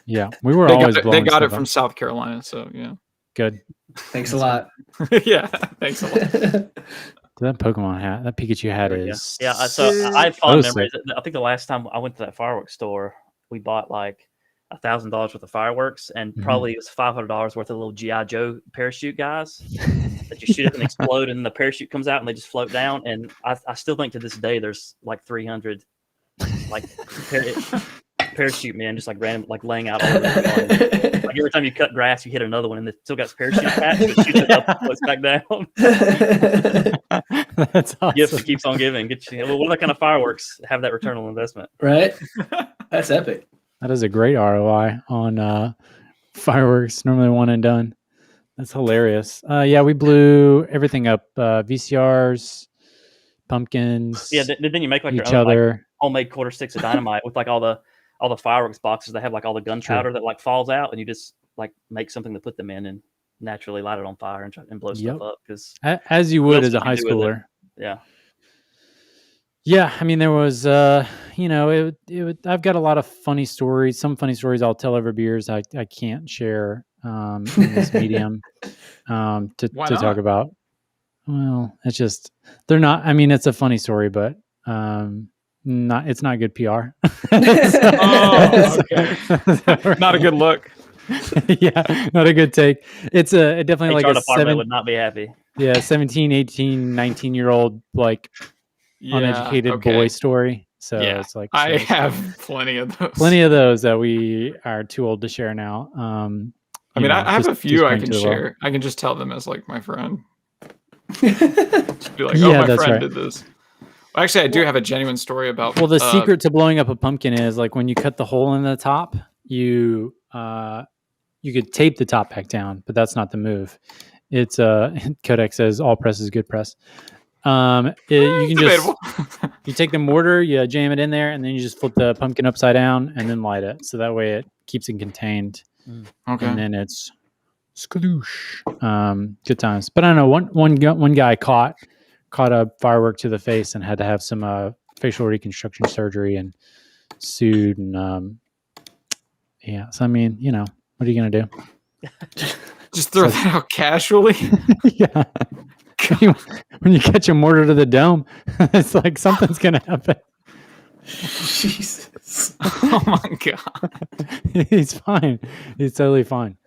Yeah, we were They always got blowing it stuff from up. South Carolina, so yeah. Good. Thanks a lot. Yeah, thanks a lot. That Pokemon hat, that Pikachu hat is So I have fond sick. memories. I think the last time I went to that fireworks store, we bought like $1,000 worth of fireworks, and probably it was $500 worth of little G.I. Joe parachute guys that you shoot up and explode, and the parachute comes out and they just float down. And I still think to this day there's like 300 like parachute men just like random, like laying out over the lawn. Like every time you cut grass, you hit another one, and it still got parachute attached. It shoots it up and floats back down. That's awesome. Gift keeps on giving. Well, what other kind of fireworks have that return on investment? Right? That's epic. That is a great ROI on fireworks. Normally one and done. That's hilarious. Yeah, we blew everything up. VCRs, pumpkins. Yeah, then you make like your each own other. like, homemade quarter sticks of dynamite with like all the fireworks boxes. They have like all the gunpowder that like falls out, and you just like make something to put them in and naturally light it on fire and blow stuff up. Because as you would as a high schooler. Yeah. Yeah, I mean, there was, I've got a lot of funny stories. Some funny stories I'll tell over beers. I can't share in this medium to talk about. Well, it's just they're not. I mean, it's a funny story, but it's not good PR. Okay. Not a good look. Yeah, not a good take. It's definitely like a department would not be happy. Yeah, 17, 18, 19-year-old like uneducated boy story. So it's like I have plenty of those. Plenty of those that we are too old to share now. I mean, I have a few I can share. I can just tell them as like my friend. Just be like, my friend did this. Well, actually, I do have a genuine story about. Well, the secret to blowing up a pumpkin is like when you cut the hole in the top, you could tape the top back down, but that's not the move. It's Codex says all press is good press. You can just Debatable. you take the mortar, you jam it in there, and then you just flip the pumpkin upside down and then light it. So that way it keeps it contained. Okay. And then it's skadoosh. Good times. But I don't know. One guy caught a firework to the face and had to have some facial reconstruction surgery and sued. And yeah. So I mean, what are you gonna do? Just throw that out casually. Yeah. When you catch a mortar to the dome, it's like something's gonna happen. Jesus. Oh my god. He's fine. He's totally fine.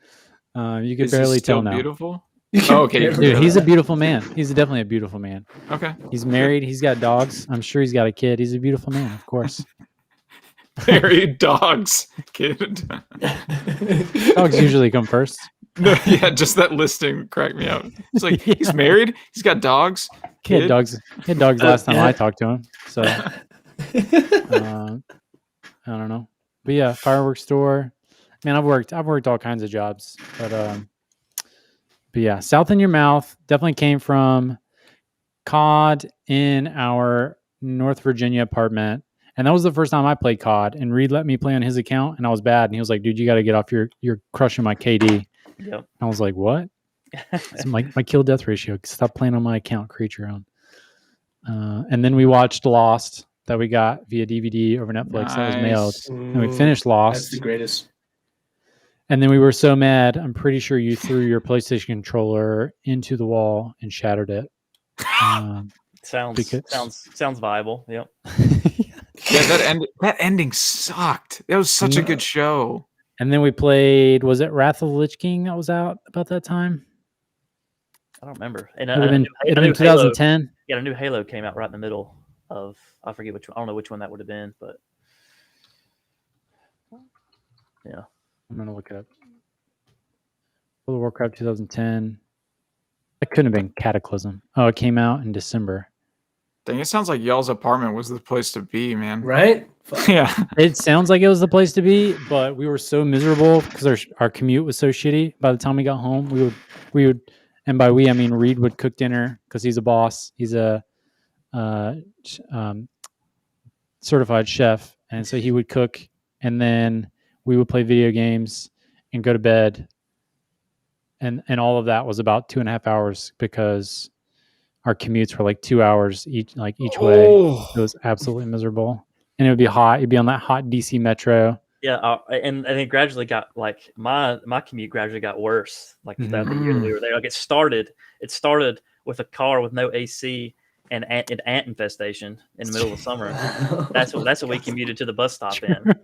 You can Is he barely still tell now. beautiful? Oh, okay. Dude, he's a beautiful man. He's definitely a beautiful man. Okay. He's married. He's got dogs. I'm sure he's got a kid. He's a beautiful man, of course. Married dogs, kid. Dogs usually come first. No, yeah, just that listing cracked me up. It's like he's married, he's got dogs. He had Kid. dogs. He had dogs last time I talked to him. So I don't know. But yeah, fireworks store. Man, I've worked all kinds of jobs. But yeah, South in Your Mouth definitely came from COD in our North Virginia apartment. And that was the first time I played COD. And Reed let me play on his account, and I was bad. And he was like, "Dude, you got to get off you're crushing my KD." Yep. I was like, "What?" It's my kill death ratio. Stop playing on my account, create your own. And then we watched Lost that we got via DVD over Netflix. That was mailed. And we finished That's Lost. the greatest. And then we were so mad. I'm pretty sure you threw your PlayStation controller into the wall and shattered it. Sounds viable. Yep. Yeah, that ending sucked. That was such a good show. And then we played, was it Wrath of the Lich King that was out about that time? I don't remember. And It would have been 2010. Yeah, a new Halo came out right in the middle of, I forget which one. I don't know which one that would have been, but yeah. I'm going to look it up. World of Warcraft 2010. It couldn't have been Cataclysm. Oh, it came out in December. Dang, it sounds like y'all's apartment was the place to be, man. Right? Yeah. It sounds like it was the place to be, but we were so miserable because our commute was so shitty. By the time we got home, we would, and by we I mean Reed would cook dinner because he's a boss. He's a certified chef, and so he would cook, and then we would play video games and go to bed, and all of that was about 2.5 hours because our commutes were like 2 hours each way. It was absolutely miserable. And it would be hot. You'd be on that hot DC metro. Yeah, and it gradually got like my commute gradually got worse. Like throughout the year that we were there, like it started with a car with no AC and an ant infestation in the middle of summer. That's what we commuted to the bus stop in.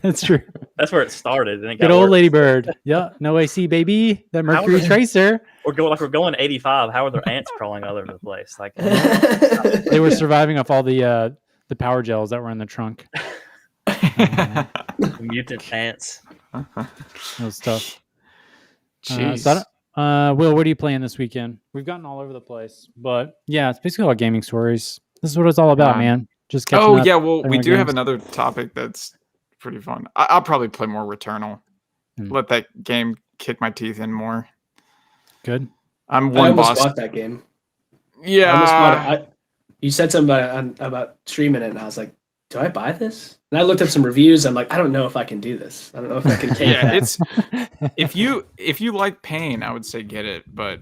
That's true. That's where it started. And it Good got old worse. Ladybird. Yeah, no AC, baby. That Mercury Tracer. We're going 85. How are there ants crawling all over the place? Like They were surviving off all the power gels that were in the trunk. mutant ants. Those stuff. Jeez. Will, what are you playing this weekend? We've gotten all over the place, but yeah, it's basically all gaming stories. This is what it's all about, man. Just catching up, yeah, well, we do have games. another topic that's pretty fun. I'll probably play more Returnal. Let that game kick my teeth in more. Good. I almost bought that game. Yeah. I almost bought it. You said something about streaming it, and I was like, do I buy this? And I looked up some reviews. I'm like, I don't know if I can do this. I don't know if I can take that. It's if you like pain, I would say get it. But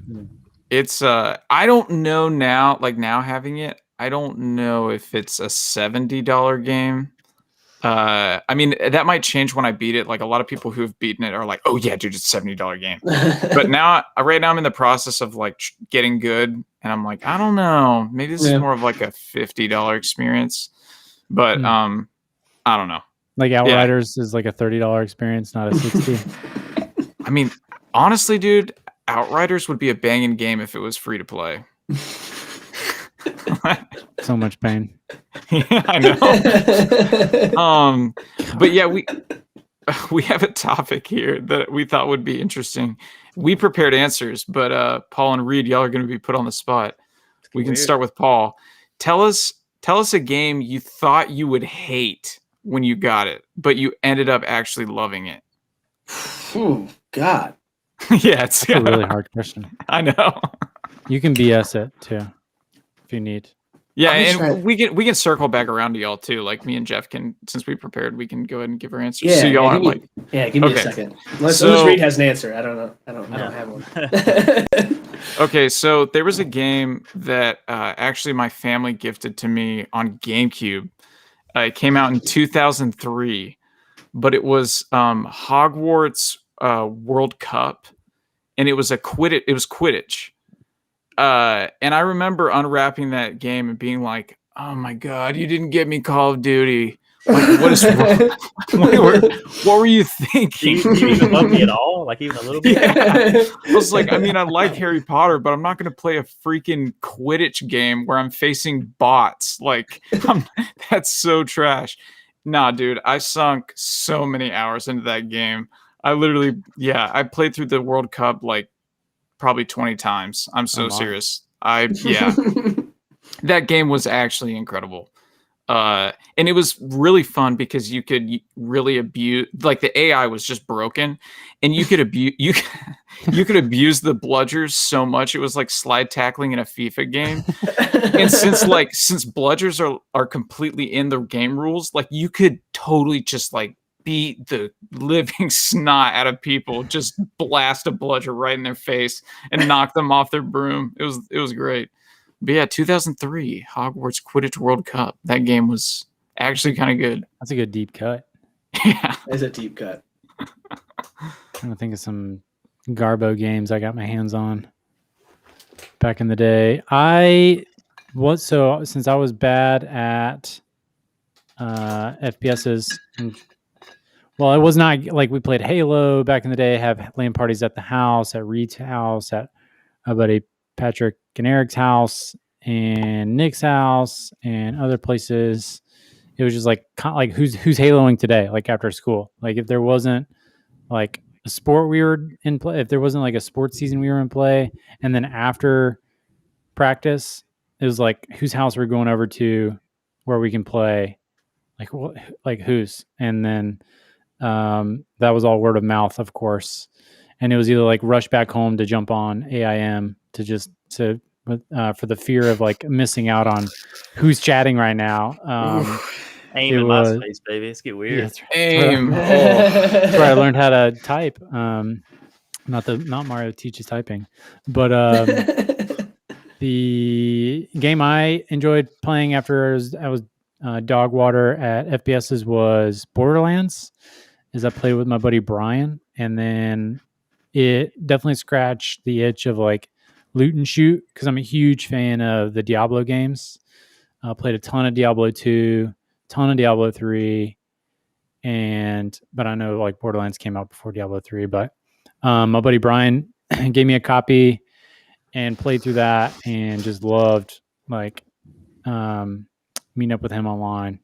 it's I don't know now. Like now having it, I don't know if it's a $70 game. I mean, that might change when I beat it. Like a lot of people who have beaten it are like, "Oh yeah, dude, it's a $70 game." But right now, I'm in the process of like getting good, and I'm like, I don't know. Maybe this is more of like a $50 experience. But I don't know. Like Outriders is like a $30 experience, not a 60. I mean, honestly, dude, Outriders would be a banging game if it was free to play. So much pain. Yeah, I know. But yeah, we have a topic here that we thought would be interesting. We prepared answers, but Paul and Reed, y'all are going to be put on the spot. We can start with Paul. Tell us a game you thought you would hate when you got it, but you ended up actually loving it. Oh, God. Yeah, it's a really hard question. I know. You can BS it too. if you need. Yeah, I'm just and we can circle back around to y'all too. Like me and Jeff can, since we prepared, we can go ahead and give our answers. Yeah, so y'all aren't like, give me a Okay. second. Unless So- Reed has an answer. I don't know. I don't have one. okay, so there was a game that actually my family gifted to me on GameCube. It came out in 2003, but it was Hogwarts World Cup, and it was Quidditch. And I remember unwrapping that game and being like, "Oh my god, you didn't get me Call of Duty! Like, what is wrong? what were you thinking?" Do you even love me at all? Like even a little bit? Yeah. I was like, I mean, I like Harry Potter, but I'm not going to play a freaking Quidditch game where I'm facing bots. Like, that's so trash. Nah, dude, I sunk so many hours into that game. I literally, I played through the World Cup like probably 20 times. I'm so serious. That game was actually incredible. And it was really fun because you could really abuse, like the AI was just broken, and you could abuse you could abuse the bludgers so much. It was like slide tackling in a FIFA game. And since bludgers are completely in the game rules, like you could totally just like beat the living snot out of people, just blast a bludger right in their face and knock them off their broom. It was great. But yeah, 2003 Hogwarts Quidditch World Cup. That game was actually kind of good. That's a good deep cut. Yeah, It's a deep cut. Trying to think of some Garbo games I got my hands on back in the day. Since I was bad at FPSs. Well, it was not like we played Halo back in the day, have LAN parties at the house, at Reed's house, at my buddy Patrick and Eric's house, and Nick's house, and other places. It was just like who's Haloing today, like after school. Like if there wasn't like a sport we were in play, if there wasn't like a sports season we were in play, and then after practice, it was like whose house we're going over to where we can play, like whose, and then that was all word of mouth, of course. And it was either like rush back home to jump on AIM for the fear of like missing out on who's chatting right now. AIM in my space, baby. It's get weird. AIM. That's where I learned how to type. Not Mario teaches typing, but the game I enjoyed playing after I was dog water at FPSs was Borderlands. As I played with my buddy Brian, and then it definitely scratched the itch of like loot and shoot because I'm a huge fan of the Diablo games. I played a ton of Diablo 2, ton of Diablo 3, but I know like Borderlands came out before Diablo 3. But my buddy Brian gave me a copy and played through that and just loved like meeting up with him online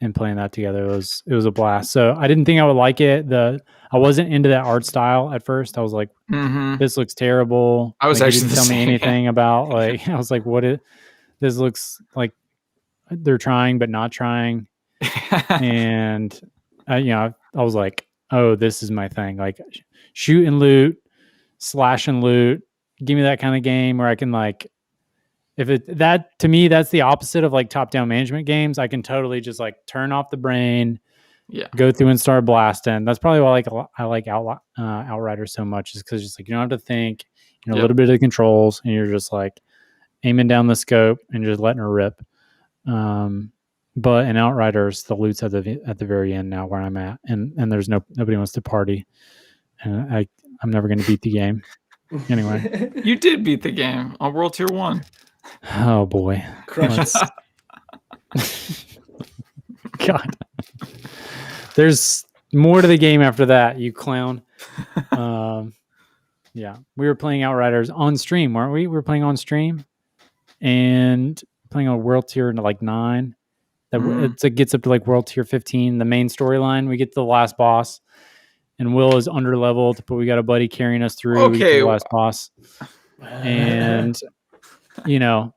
and playing that together. It was a blast. So I didn't think I would like it. I wasn't into that art style at first. I was like, this looks terrible. I was like, actually didn't tell me anything about like, I was like, this looks like they're trying, but not trying. And I was like, oh, this is my thing. Like shoot and loot, slash and loot. Give me that kind of game where I can like, to me, that's the opposite of like top-down management games. I can totally just like turn off the brain, go through and start blasting. That's probably why I like Outriders so much, is because just like you don't have to think, a little bit of the controls, and you're just like aiming down the scope and just letting her rip. But in Outriders, the loot's at the very end now where I'm at, and there's nobody wants to party, and I'm never going to beat the game. Anyway, you did beat the game on World Tier 1. Oh boy. God. There's more to the game after that, you clown. Yeah. We were playing Outriders on stream, weren't we? We were playing on stream and playing on World Tier like 9. It gets up to like World Tier 15, the main storyline. We get to the last boss, and Will is under leveled, but we got a buddy carrying us through. Okay. We get to the last boss. And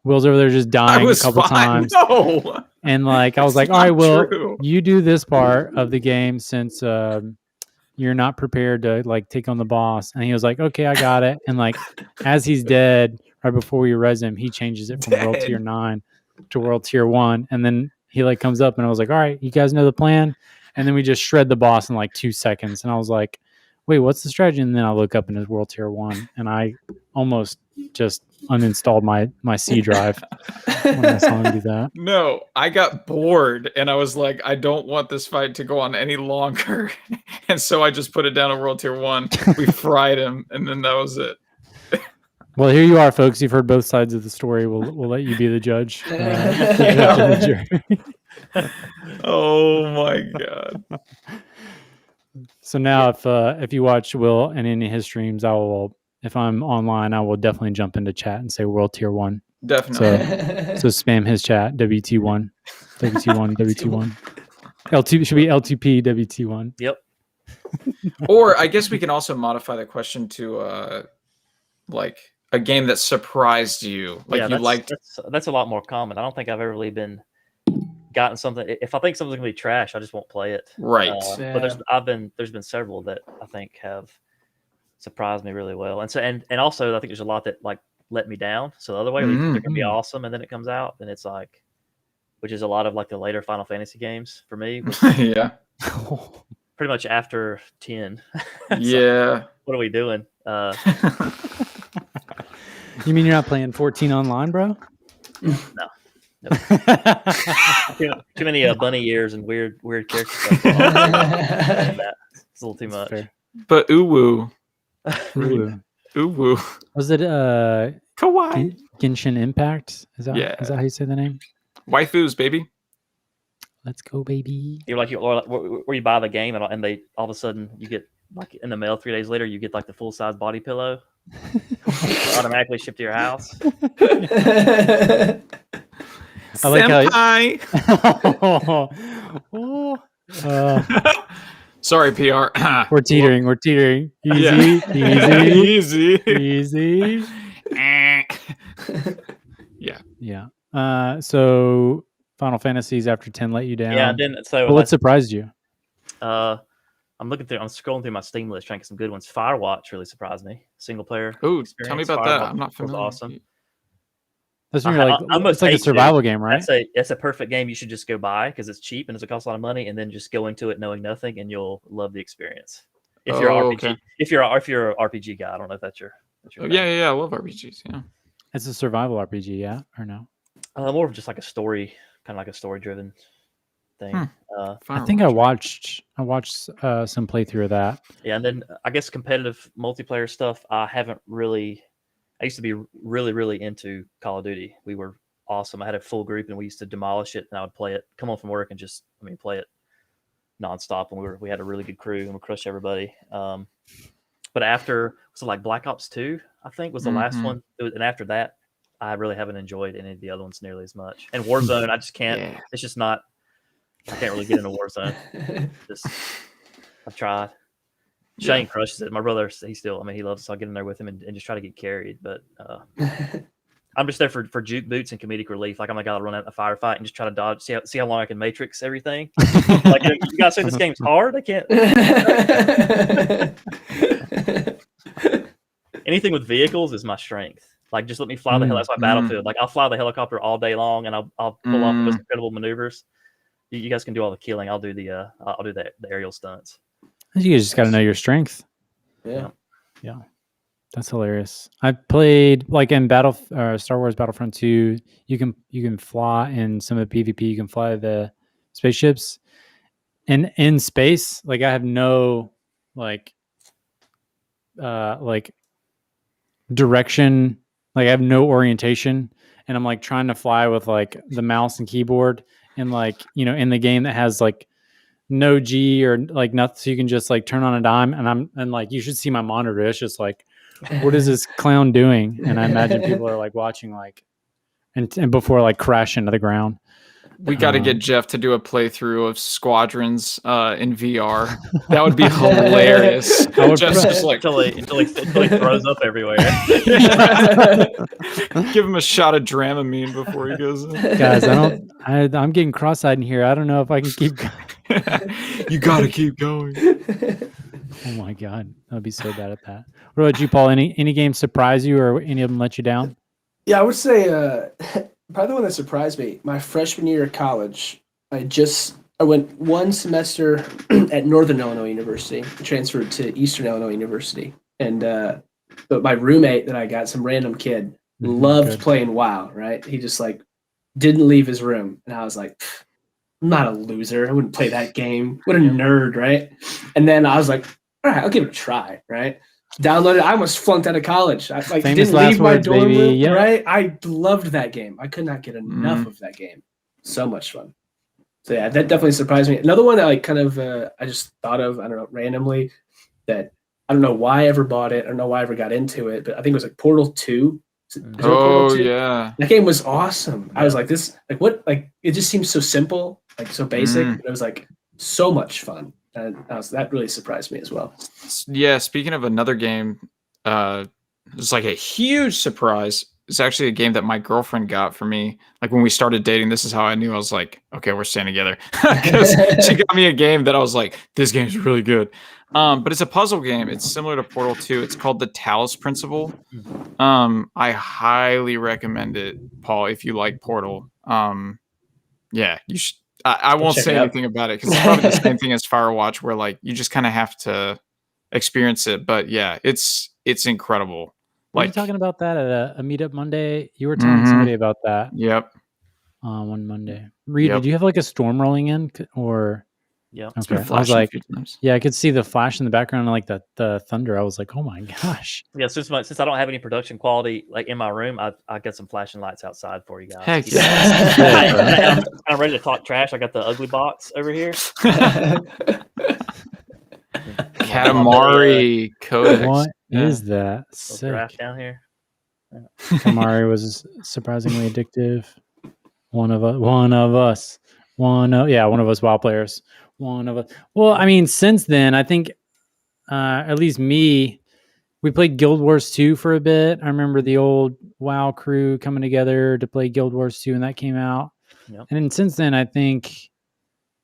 Will's over there just dying a couple times. No. And like I was like, all right, Will, you do this part of the game since you're not prepared to like take on the boss. And he was like, okay, I got it. And like, as he's dead, right before we res him, he changes it from World Dead. Tier 9 to World Tier 1. And then he like comes up and I was like, all right, you guys know the plan. And then we just shred the boss in like 2 seconds. And I was like, wait, what's the strategy? And then I look up and it's World Tier 1. And I almost just uninstalled my C drive when I saw him do that. No, I got bored and I was like, I don't want this fight to go on any longer. And so I just put it down at World Tier 1. We fried him, and then that was it. Well, here you are, folks. You've heard both sides of the story. We'll let you be the judge. Oh my God. So now if you watch Will and any of his streams, I will, if I'm online, I will definitely jump into chat and say World Tier 1. Definitely. So spam his chat, WT1, WT1, WT1. L2 should be L2P, WT1. Yep. Or I guess we can also modify the question to like a game that surprised you. Like you liked. That's a lot more common. I don't think I've ever really gotten something. If I think something's gonna be trash, I just won't play it. Right. But there's been several that I think have surprised me really well. And so and also I think there's a lot that like let me down. So the other way, they're gonna be awesome, and then it comes out, and it's like, which is a lot of like the later Final Fantasy games for me. Yeah. Pretty much after 10. Yeah. Like, what are we doing? You mean you're not playing 14 online, bro? No. Too many bunny ears and weird characters. It's a little too much. Fair. But Uwu. Ooh. Uwu. Was it Kawaii. Genshin Impact? Is that how you say the name? Waifus, baby. Let's go, baby. You're like, where you buy the game and they all of a sudden you get like in the mail 3 days later, you get like the full size body pillow automatically shipped to your house. I like how. Sorry, PR. We're teetering. We're teetering. Easy. Yeah. So Final Fantasies after 10 let you down. Yeah. Then what surprised you? I'm scrolling through my Steam list trying to get some good ones. Firewatch really surprised me. Single player. Ooh, tell me about that. I'm not familiar. Awesome. That's when you're like, it's like a survival game, right? That's a perfect game you should just go buy because it's cheap and it costs a lot of money, and then just go into it knowing nothing, and you'll love the experience. If you're RPG, okay. if you're an RPG guy, I don't know if that's your. Yeah, I love RPGs. Yeah, it's a survival RPG, yeah, or no? More of just like a story, kind of like a story-driven thing. I think I watched some playthrough of that. Yeah, and then I guess competitive multiplayer stuff. I used to be really, really into Call of Duty. We were awesome. I had a full group, and we used to demolish it. And I would play it, come home from work, and play it nonstop. And we had a really good crew, and we crushed everybody. But after, so like Black Ops 2, I think was the last one. And after that, I really haven't enjoyed any of the other ones nearly as much. And Warzone, I just can't. Yeah. It's just not. I can't really get into Warzone. I've tried. Shane crushes it. My brother, he loves it. So I'll get in there with him and just try to get carried. But I'm just there for juke boots and comedic relief. Like I'm the guy that run out in a firefight and just try to dodge, see how long I can matrix everything. Like you guys say this game's hard. I can't. Anything with vehicles is my strength. Like just let me fly the hell. That's my battlefield. Like I'll fly the helicopter all day long and I'll pull off the most incredible maneuvers. You guys can do all the killing. I'll do the aerial stunts. You just got to know your strength. Yeah. That's hilarious. I played like in Star Wars Battlefront 2. You can fly in some of the PvP. You can fly the spaceships, and in space, like I have no like direction. Like I have no orientation, and I'm like trying to fly with like the mouse and keyboard, and like in the game that has like no G or like nothing, so you can just like turn on a dime, and like you should see my monitor. It's just like, what is this clown doing? And I imagine people are like watching like and before like crash into the ground. We got to get Jeff to do a playthrough of Squadrons in VR. That would be hilarious. Jeff's just like until he throws up everywhere. Give him a shot of Dramamine before he goes in. Guys, I'm getting cross-eyed in here. I don't know if I can keep going. You got to keep going. Oh my god, I'd be so bad at that. What about you, Paul? Any games surprise you, or any of them let you down? Yeah, I would say probably the one that surprised me. My freshman year of college, I went one semester at Northern Illinois University, transferred to Eastern Illinois University, and but my roommate that I got, some random kid, loved playing WoW. Right, he just like didn't leave his room, and I was like, I'm not a loser. I wouldn't play that game. What a nerd, right? And then I was like, all right, I'll give it a try, right? Downloaded. I almost flunked out of college. I didn't leave my dorm room, yep. Right? I loved that game. I could not get enough of that game. So much fun. So yeah, that definitely surprised me. Another one that like kind of I just thought of, I don't know, randomly, that I don't know why I ever bought it. I don't know why I ever got into it, but I think it was like Portal 2. Oh yeah, that game was awesome. I was like, this, like what, like it just seems so simple, like so basic, but it was like so much fun, and that really surprised me as well. Yeah, speaking of another game, it's like a huge surprise. It's actually a game that my girlfriend got for me. Like when we started dating, this is how I knew I was like, okay, we're staying together, because she got me a game that I was like, this game's really good. But it's a puzzle game. It's similar to Portal 2. It's called the Talos Principle. I highly recommend it, Paul, if you like Portal. Yeah, you should. I won't say anything about it because it's probably the same thing as Firewatch, where like you just kind of have to experience it. But yeah, it's incredible. Were you talking about that at a meetup Monday? You were telling somebody about that. Yep. One Monday. Reed, did you have like a storm rolling in, or? Yeah. Okay. I was like, yeah, I could see the flash in the background and like the thunder. I was like, oh my gosh. Yeah, since I don't have any production quality like in my room, I got some flashing lights outside for you guys. Heck yeah. I'm ready to talk trash. I got the ugly box over here. Katamari Codex. What is that? Sick. Down here. Yeah. Katamari was surprisingly addictive. One of us WoW players. One of us. Well, I mean, since then, I think at least me, we played Guild Wars 2 for a bit. I remember the old WoW crew coming together to play Guild Wars 2, and that came out. Yep. And then since then, I think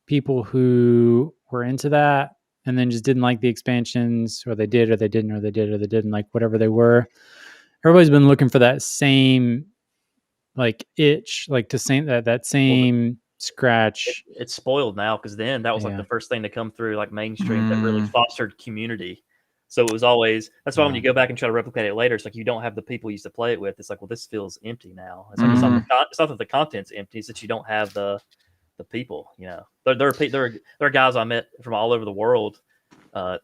people who were into that and then just didn't like the expansions, or they did, or they didn't, or they did, or they didn't, like whatever they were. Everybody's been looking for that same like itch, like to say that same scratch. It's spoiled now, because then that was like the first thing to come through like mainstream that really fostered community. So it was always, that's why when you go back and try to replicate it later, it's like you don't have the people you used to play it with. It's like, well, this feels empty now. It's like it's not that the content's empty, it's that you don't have the people. You know, there are guys I met from all over the world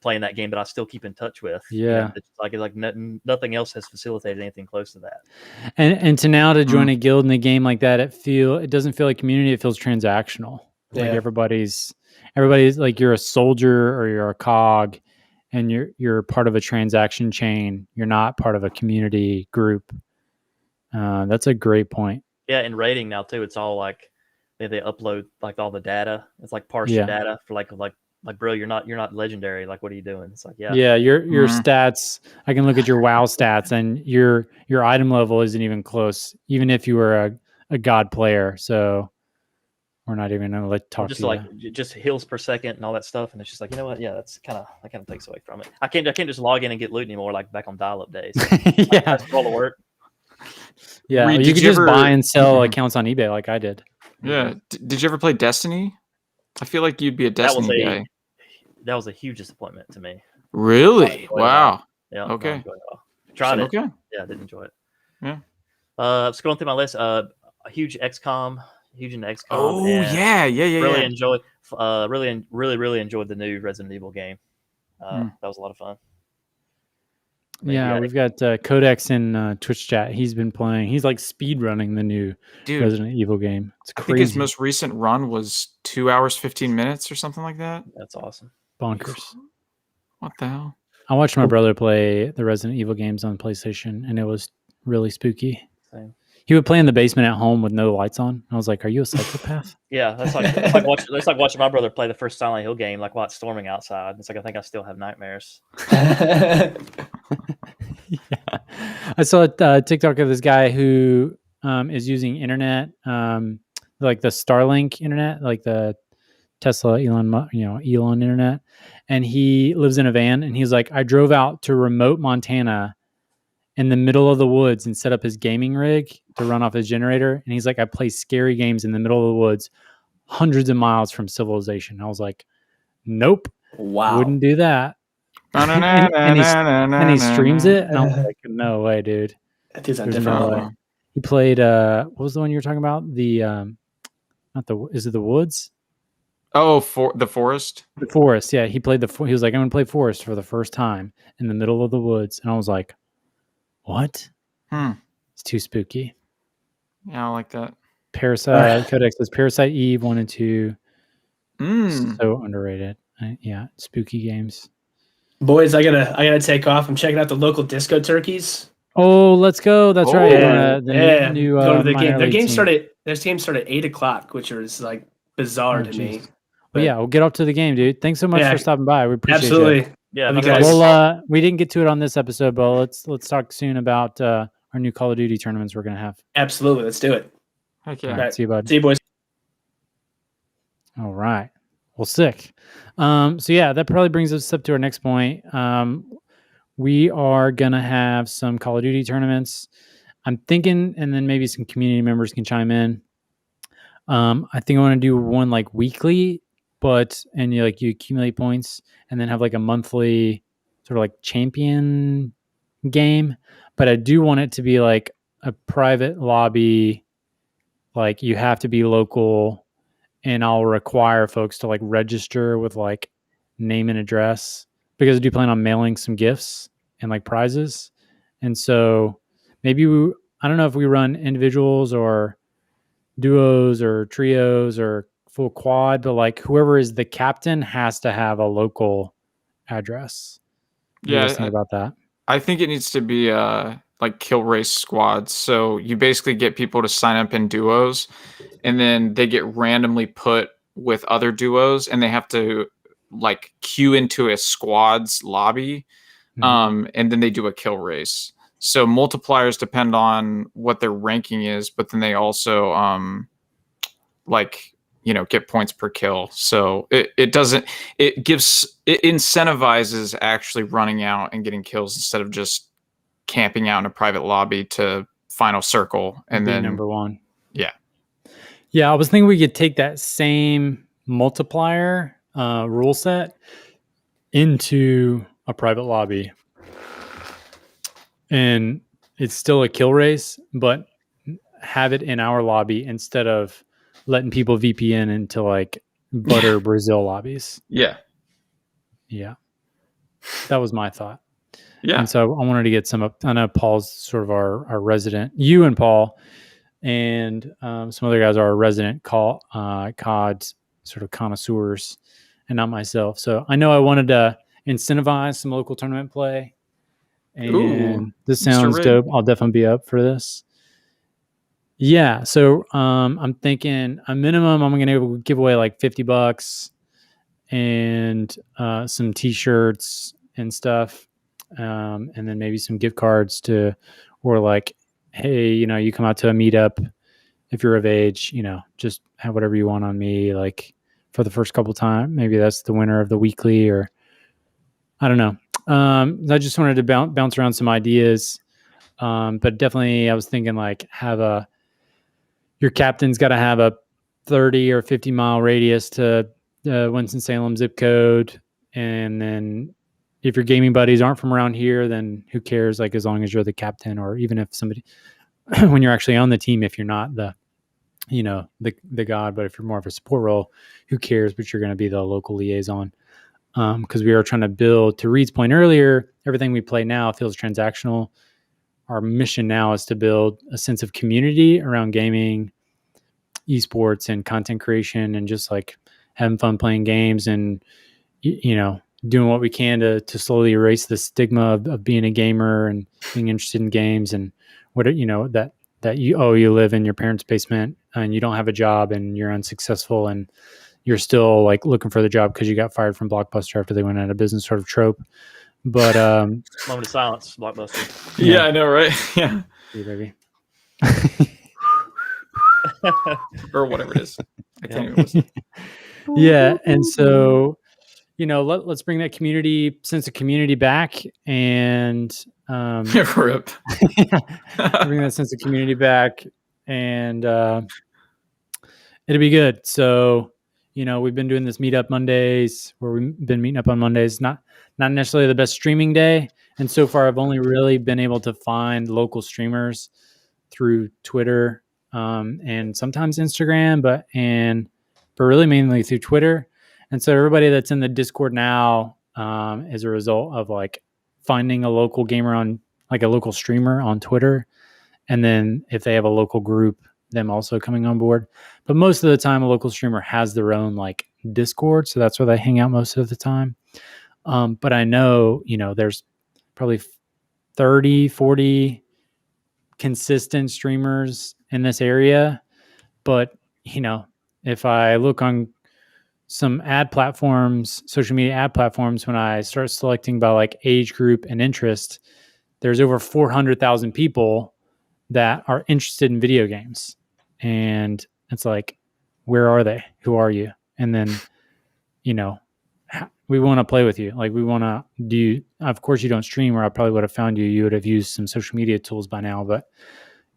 playing that game that I still keep in touch with. Yeah, it's like nothing else has facilitated anything close to that. And to join a guild in a game like that, it doesn't feel like community. It feels transactional. Yeah. Like everybody's like, you're a soldier or you're a cog, and you're part of a transaction chain. You're not part of a community group. That's a great point. Yeah, and rating now too. It's all like they upload like all the data. It's like parse data for like bro, you're not legendary. Like, what are you doing? It's like, your stats. I can look at your WoW stats, and your item level isn't even close, even if you were a god player. So we're not even gonna talk just to like you. Just heals per second and all that stuff. And it's just like, you know what? Yeah, that kind of takes away from it. I can't just log in and get loot anymore, like back on dial-up days. Yeah, that's all the work. Yeah, you could just buy and sell accounts on eBay, like I did. Yeah. Did you ever play Destiny? I feel like you'd be a Destiny guy. That was a huge disappointment to me. Really? Wow. Yeah. Okay. Tried it. Okay. Yeah, I did enjoy it. Yeah. Scrolling through my list, a huge into XCOM. Oh yeah. Really enjoyed. Really enjoyed the new Resident Evil game. That was a lot of fun. We've got Codex in Twitch chat. He's been playing. He's like speed running the new Resident Evil game. It's crazy. I think his most recent run was 2 hours 15 minutes or something like that. That's awesome. Bonkers. What the hell? I watched my brother play the Resident Evil games on PlayStation, and it was really spooky. Same. He would play in the basement at home with no lights on. I was like, "Are you a psychopath?" Yeah, that's like watching my brother play the first Silent Hill game, like while it's storming outside. It's like, I think I still have nightmares. Yeah, I saw a TikTok of this guy who is using internet, like the Starlink internet, like the Tesla Elon internet, and he lives in a van, and he's like, I drove out to remote Montana in the middle of the woods and set up his gaming rig to run off his generator. And he's like, I play scary games in the middle of the woods, hundreds of miles from civilization. I was like, nope, Wow. wouldn't do that. and he streams it, and I'm like, no way, dude. That dude's on There's different no level. way. He played what was the one you were talking about? The is it the woods? Oh, for the forest. The forest, yeah. He played he was like, I'm gonna play forest for the first time in the middle of the woods, and I was like, what? It's too spooky. Yeah, I like that. Parasite Codex says Parasite Eve 1 and 2. Mm. So underrated. Yeah, spooky games. Boys, I gotta take off. I'm checking out the local disco turkeys. Oh, let's go! That's right. Yeah, The new go to the game. minor Their league game team. started. Their game started at 8:00, which was like bizarre to me. Well, yeah, we'll get off to the game, dude. Thanks so much for stopping by. We appreciate absolutely. it. Yeah, you guys. Well, we didn't get to it on this episode, but let's talk soon about our new Call of Duty tournaments we're gonna have. Absolutely, let's do it. Heck yeah. All right, see you, bud. See you, boys. All right. Well, sick. So yeah, that probably brings us up to our next point. We are gonna have some Call of Duty tournaments. I'm thinking, and then maybe some community members can chime in. I think I want to do one like weekly, and you accumulate points, and then have like a monthly sort of like champion game. But I do want it to be like a private lobby. Like you have to be local, and I'll require folks to like register with like name and address, because I do plan on mailing some gifts and like prizes. And so maybe I don't know if we run individuals or duos or trios or full quad, but like whoever is the captain has to have a local address. What do you guys think about that? I think it needs to be like kill race squads. So you basically get people to sign up in duos, and then they get randomly put with other duos, and they have to like queue into a squad's lobby, and then they do a kill race. So multipliers depend on what their ranking is, but then they also get points per kill. So it incentivizes actually running out and getting kills instead of just camping out in a private lobby to final circle and then number one. Yeah, I was thinking we could take that same multiplier rule set into a private lobby, and it's still a kill race, but have it in our lobby instead of letting people VPN into like Butter Brazil lobbies. Yeah. That was my thought. Yeah. And so I wanted to get some up. I know Paul's sort of our resident. You and Paul and some other guys are our resident COD sort of connoisseurs, and not myself. So I know I wanted to incentivize some local tournament play. And this sounds dope. I'll definitely be up for this. Yeah. So I'm thinking a minimum, I'm going to give away like $50 and some t-shirts and stuff. And then maybe some gift cards or like, hey, you come out to a meetup if you're of age, just have whatever you want on me, like for the first couple times. Maybe that's the winner of the weekly, or I don't know. I just wanted to bounce around some ideas. But definitely I was thinking like your captain's got to have a 30 or 50 mile radius to Winston-Salem zip code. And then if your gaming buddies aren't from around here, then who cares? Like, as long as you're the captain, or even if somebody, when you're actually on the team, if you're not the god, but if you're more of a support role, who cares? But you're going to be the local liaison. Because we are trying to build, to Reed's point earlier, everything we play now feels transactional. Our mission now is to build a sense of community around gaming, esports, and content creation, and just like having fun playing games, and doing what we can to slowly erase the stigma of being a gamer and being interested in games, and that you live in your parents' basement and you don't have a job and you're unsuccessful and you're still like looking for the job because you got fired from Blockbuster after they went out of business, sort of trope. But moment of silence, Blockbuster. Yeah, I know, right? Yeah. Hey, baby. Or whatever it is. I can't even listen. Yeah. And so, let's bring that sense of community back, and Rip. bring that sense of community back, and it'll be good. So, we've been doing this meetup Mondays, where we've been meeting up on Mondays. Not necessarily the best streaming day, and so far I've only really been able to find local streamers through Twitter and sometimes Instagram, but really mainly through Twitter. And so everybody that's in the Discord now is a result of like finding a local gamer a local streamer on Twitter. And then if they have a local group, them also coming on board. But most of the time, a local streamer has their own like Discord. So that's where they hang out most of the time. But I know, there's probably 30, 40 consistent streamers in this area. But, if I look on some social media ad platforms, when I start selecting by like age group and interest, there's over 400,000 people that are interested in video games. And it's like, where are they? Who are you? And then, we want to play with you. Like, we want to of course you don't stream, or I probably would have found you. You would have used some social media tools by now, but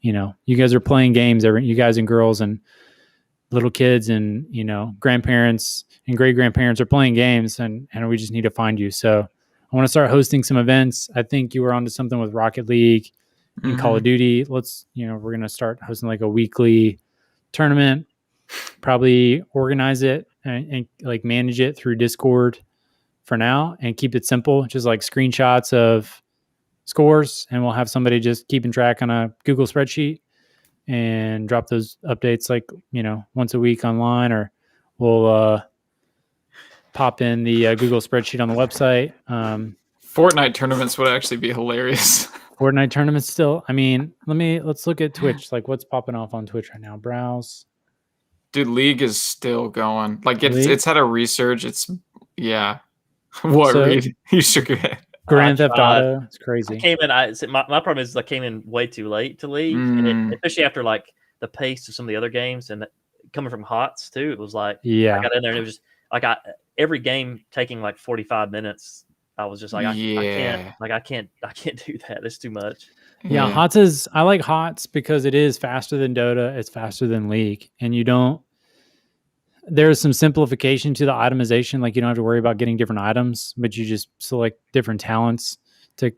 you guys are playing games, you guys and girls and little kids and, grandparents and great grandparents are playing games, and we just need to find you. So I want to start hosting some events. I think you were onto something with Rocket League and Call of Duty. Let's, we're going to start hosting like a weekly tournament, probably organize it and like manage it through Discord for now, and keep it simple, just like screenshots of scores. And we'll have somebody just keeping track on a Google spreadsheet and drop those updates like, once a week online, or we'll pop in the Google spreadsheet on the website. Fortnite tournaments would actually be hilarious. Fortnite tournaments still. I mean, let's look at Twitch. Like, what's popping off on Twitch right now? Browse. Dude, League is still going. Like, League? It's had a resurge. What, Reed? You shook your head. Grand Theft Auto. It's crazy. I came in. My problem is I came in way too late to League, and especially after like the pace of some of the other games, and coming from HOTS too. It was like, I got in there and it was just like every game taking like 45 minutes. I was just like, I can't do that. It's too much. Yeah, HOTS I like HOTS because it is faster than Dota. It's faster than League, and there's some simplification to the itemization. Like, you don't have to worry about getting different items, but you just select different talents to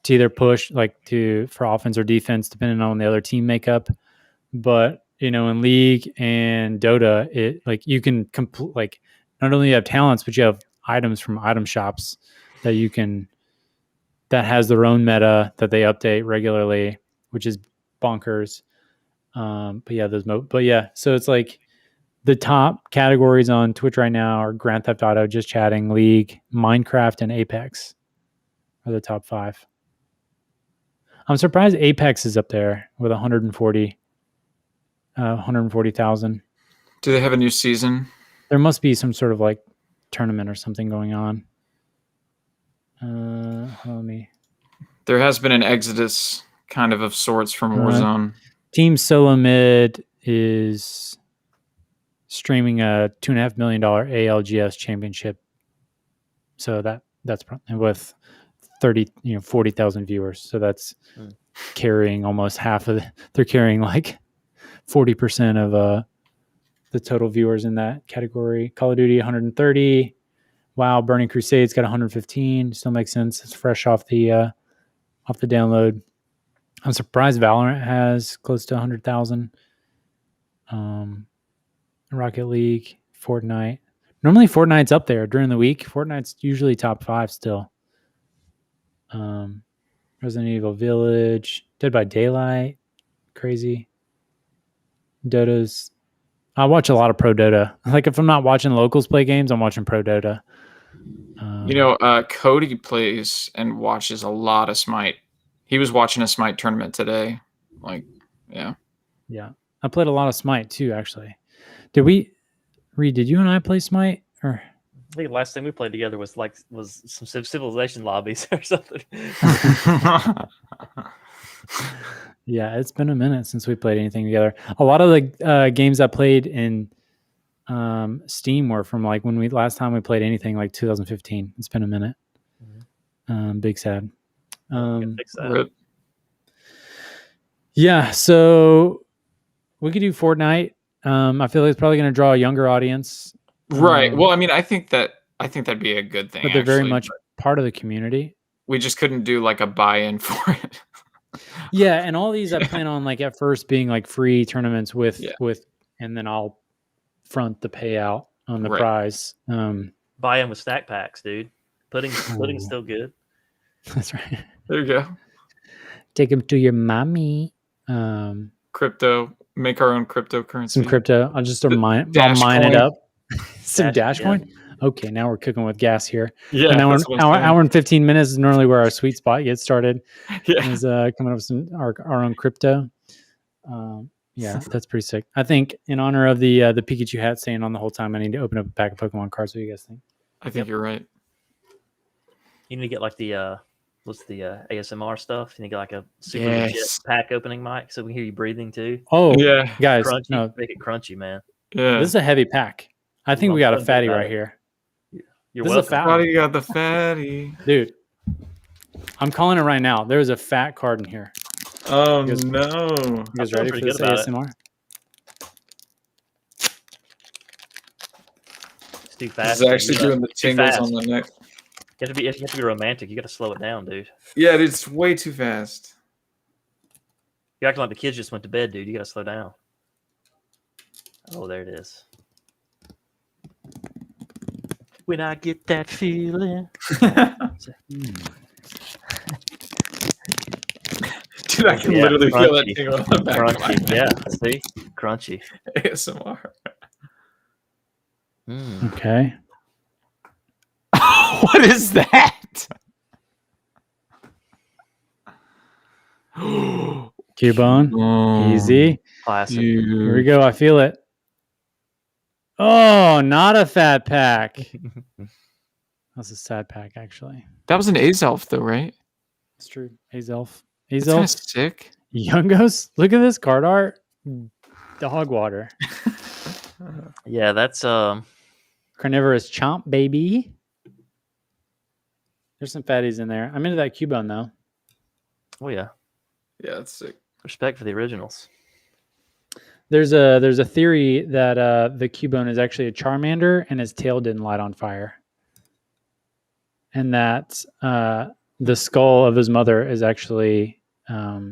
either push for offense or defense, depending on the other team makeup. But, in League and Dota, it you can not only have talents, but you have items from item shops that has their own meta that they update regularly, which is bonkers. So it's like, the top categories on Twitch right now are Grand Theft Auto, Just Chatting, League, Minecraft, and Apex are the top 5. I'm surprised Apex is up there with 140,000. Do they have a new season? There must be some sort of like tournament or something going on. There has been an exodus kind of sorts from Warzone. Team Solo Mid is streaming a $2.5 million ALGS championship. So that's with 40,000 viewers. So that's carrying almost half of they're carrying like 40% of the total viewers in that category. Call of Duty 130. Wow, Burning Crusade's got 115. Still makes sense. It's fresh off the download. I'm surprised Valorant has close to 100,000. Rocket League, Fortnite. Normally Fortnite's up there during the week. Fortnite's usually top 5 still. Resident Evil Village, Dead by Daylight, crazy. I watch a lot of Pro Dota. Like, if I'm not watching locals play games, I'm watching Pro Dota. Cody plays and watches a lot of Smite. He was watching a Smite tournament today. Yeah. I played a lot of Smite too, actually. Did you and I play Smite? Or I think the last time we played together was some Civilization lobbies or something. Yeah, it's been a minute since we played anything together. A lot of the games I played in Steam were from like when we last time we played anything, like 2015. It's been a minute. Big sad. Fix that. Rip. Yeah, so we could do Fortnite. I feel like it's probably going to draw a younger audience. Right. Well, I mean, I think that'd be a good thing. But they're very actually, much but part of the community. we just couldn't do like a buy-in for it. Yeah, and all these I plan on like at first being like free tournaments with Yeah. and then I'll front the payout on the Right. prize. Buy in with stack packs, dude. Pudding's Ooh. still good. That's right. There you go. Take them to your mommy. Crypto. Make our own cryptocurrency. Some crypto. I'll just start mine. I'll Dash mine it coin. up. Some Dash, dash yeah. coin. Okay, now we're cooking with gas here. Yeah. An that's what I'm saying. hour and 15 minutes is normally where our sweet spot gets started. Yeah. Is coming up with some our own crypto. Yeah, that's pretty sick. I think in honor of the Pikachu hat staying on the whole time, I need to open up a pack of Pokemon cards. What do you guys think? I think you're right. You need to get like the what's the ASMR stuff? You need to get like a super legit Yes. pack opening mic so we can hear you breathing too. Oh, Yeah. guys, Crunchy, no, make it crunchy, man. Yeah. this is a heavy pack. I think Well, we got a don't fatty about right it. here. You're This is a welcome. fat Fatty got the fatty. dude. I'm calling it right now. There's a fat card in here. Oh You guys- no. You guys feel ready for pretty this good about it. ASMR? It's too This fast. is actually You gotta- doing the it's too tingles fast. on the neck. You have to be romantic. You got to slow it down, dude. Yeah, it's way too fast. You're acting like the kids just went to bed, dude. You got to slow down. Oh, there it is. When I get that feeling. Dude, I can Yeah, literally feel that crunchy. tingle on the back of my Crunchy. Yeah, see? Crunchy. ASMR. Mm. Okay. What is that? Cubone. Easy. Classic. Here we go. I feel it. Oh, not a fat pack. That's a sad pack, actually. That was an Azelf, though, right? It's true. Azelf. That's kind of Azelf. sick. Youngos. Look at this card art. Dog water. Yeah, that's Carnivorous Chomp, baby. There's some fatties in there. I'm into that Cubone, though. oh yeah. Yeah, that's sick. Respect for the originals. There's a theory that the Cubone is actually a Charmander and his tail didn't light on fire. And that the skull of his mother is actually a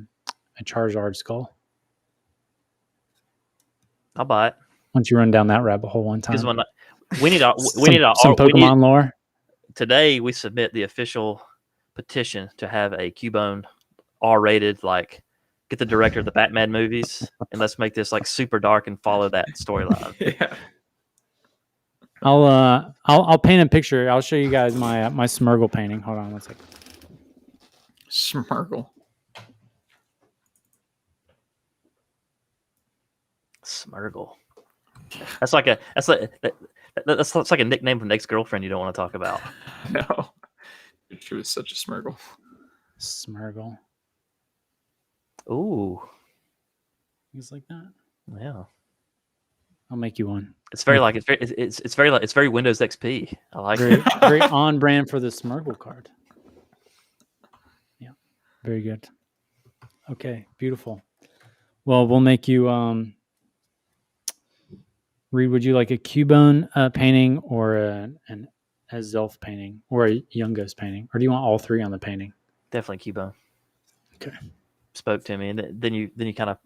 Charizard skull. I'll buy it. Once you run down that rabbit hole one time. Because we need a some Pokemon lore. today we submit the official petition to have a Cubone R-rated, like get the director of the Batman movies and let's make this like super dark and follow that storyline. Yeah. I'll paint a picture. I'll show you guys my my Smurgle painting. Hold on one second. Smurgle. Smurgle. That's like a nickname from an ex-girlfriend you don't want to talk about. No. She was such a Smurgle. Smurgle. Ooh, Things like that. yeah. I'll make you one. It's very like it's very Windows XP. I like Great, it. great on brand for the Smurgle card. Yeah, very good. Okay, beautiful. Well, we'll make you. Reed, would you like a Cubone painting or an Azelf painting or a Youngos painting, or do you want all three on the painting? Definitely Cubone. Okay. Spoke to me, and then you kind of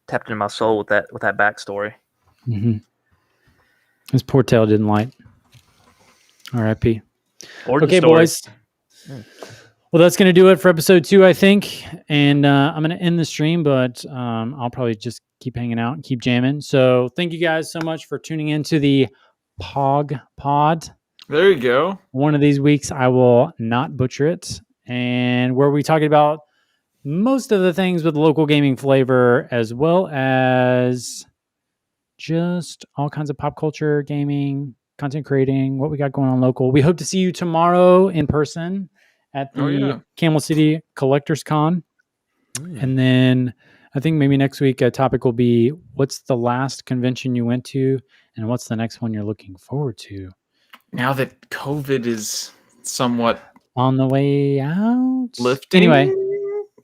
tapped into my soul with that backstory. Mm-hmm. His poor tail didn't light. R.I.P. Origin Okay, story. boys. Well, that's going to do it for episode 2, I think. And I'm going to end the stream, but I'll probably just keep hanging out and keep jamming. So thank you guys so much for tuning into the POG Pod. There you go. One of these weeks, I will not butcher it. And where we talk about most of the things with local gaming flavor, as well as just all kinds of pop culture, gaming, content creating, what we got going on local. We hope to see you tomorrow in person at the Oh, yeah. Camel City Collectors Con. And then I think maybe next week a topic will be what's the last convention you went to and what's the next one you're looking forward to. Now that COVID is somewhat on the way out. lifting. Anyway.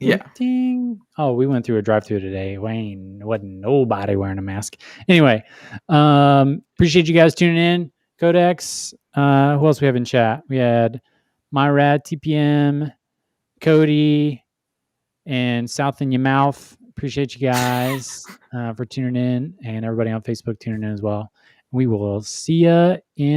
Yeah. Lifting. Oh, we went through a drive-through today. Wayne wasn't nobody wearing a mask. Anyway, appreciate you guys tuning in. Codex. Who else we have in chat? We had Myrad, TPM, Cody, and South in Your Mouth. Appreciate you guys for tuning in, and everybody on Facebook tuning in as well. We will see you in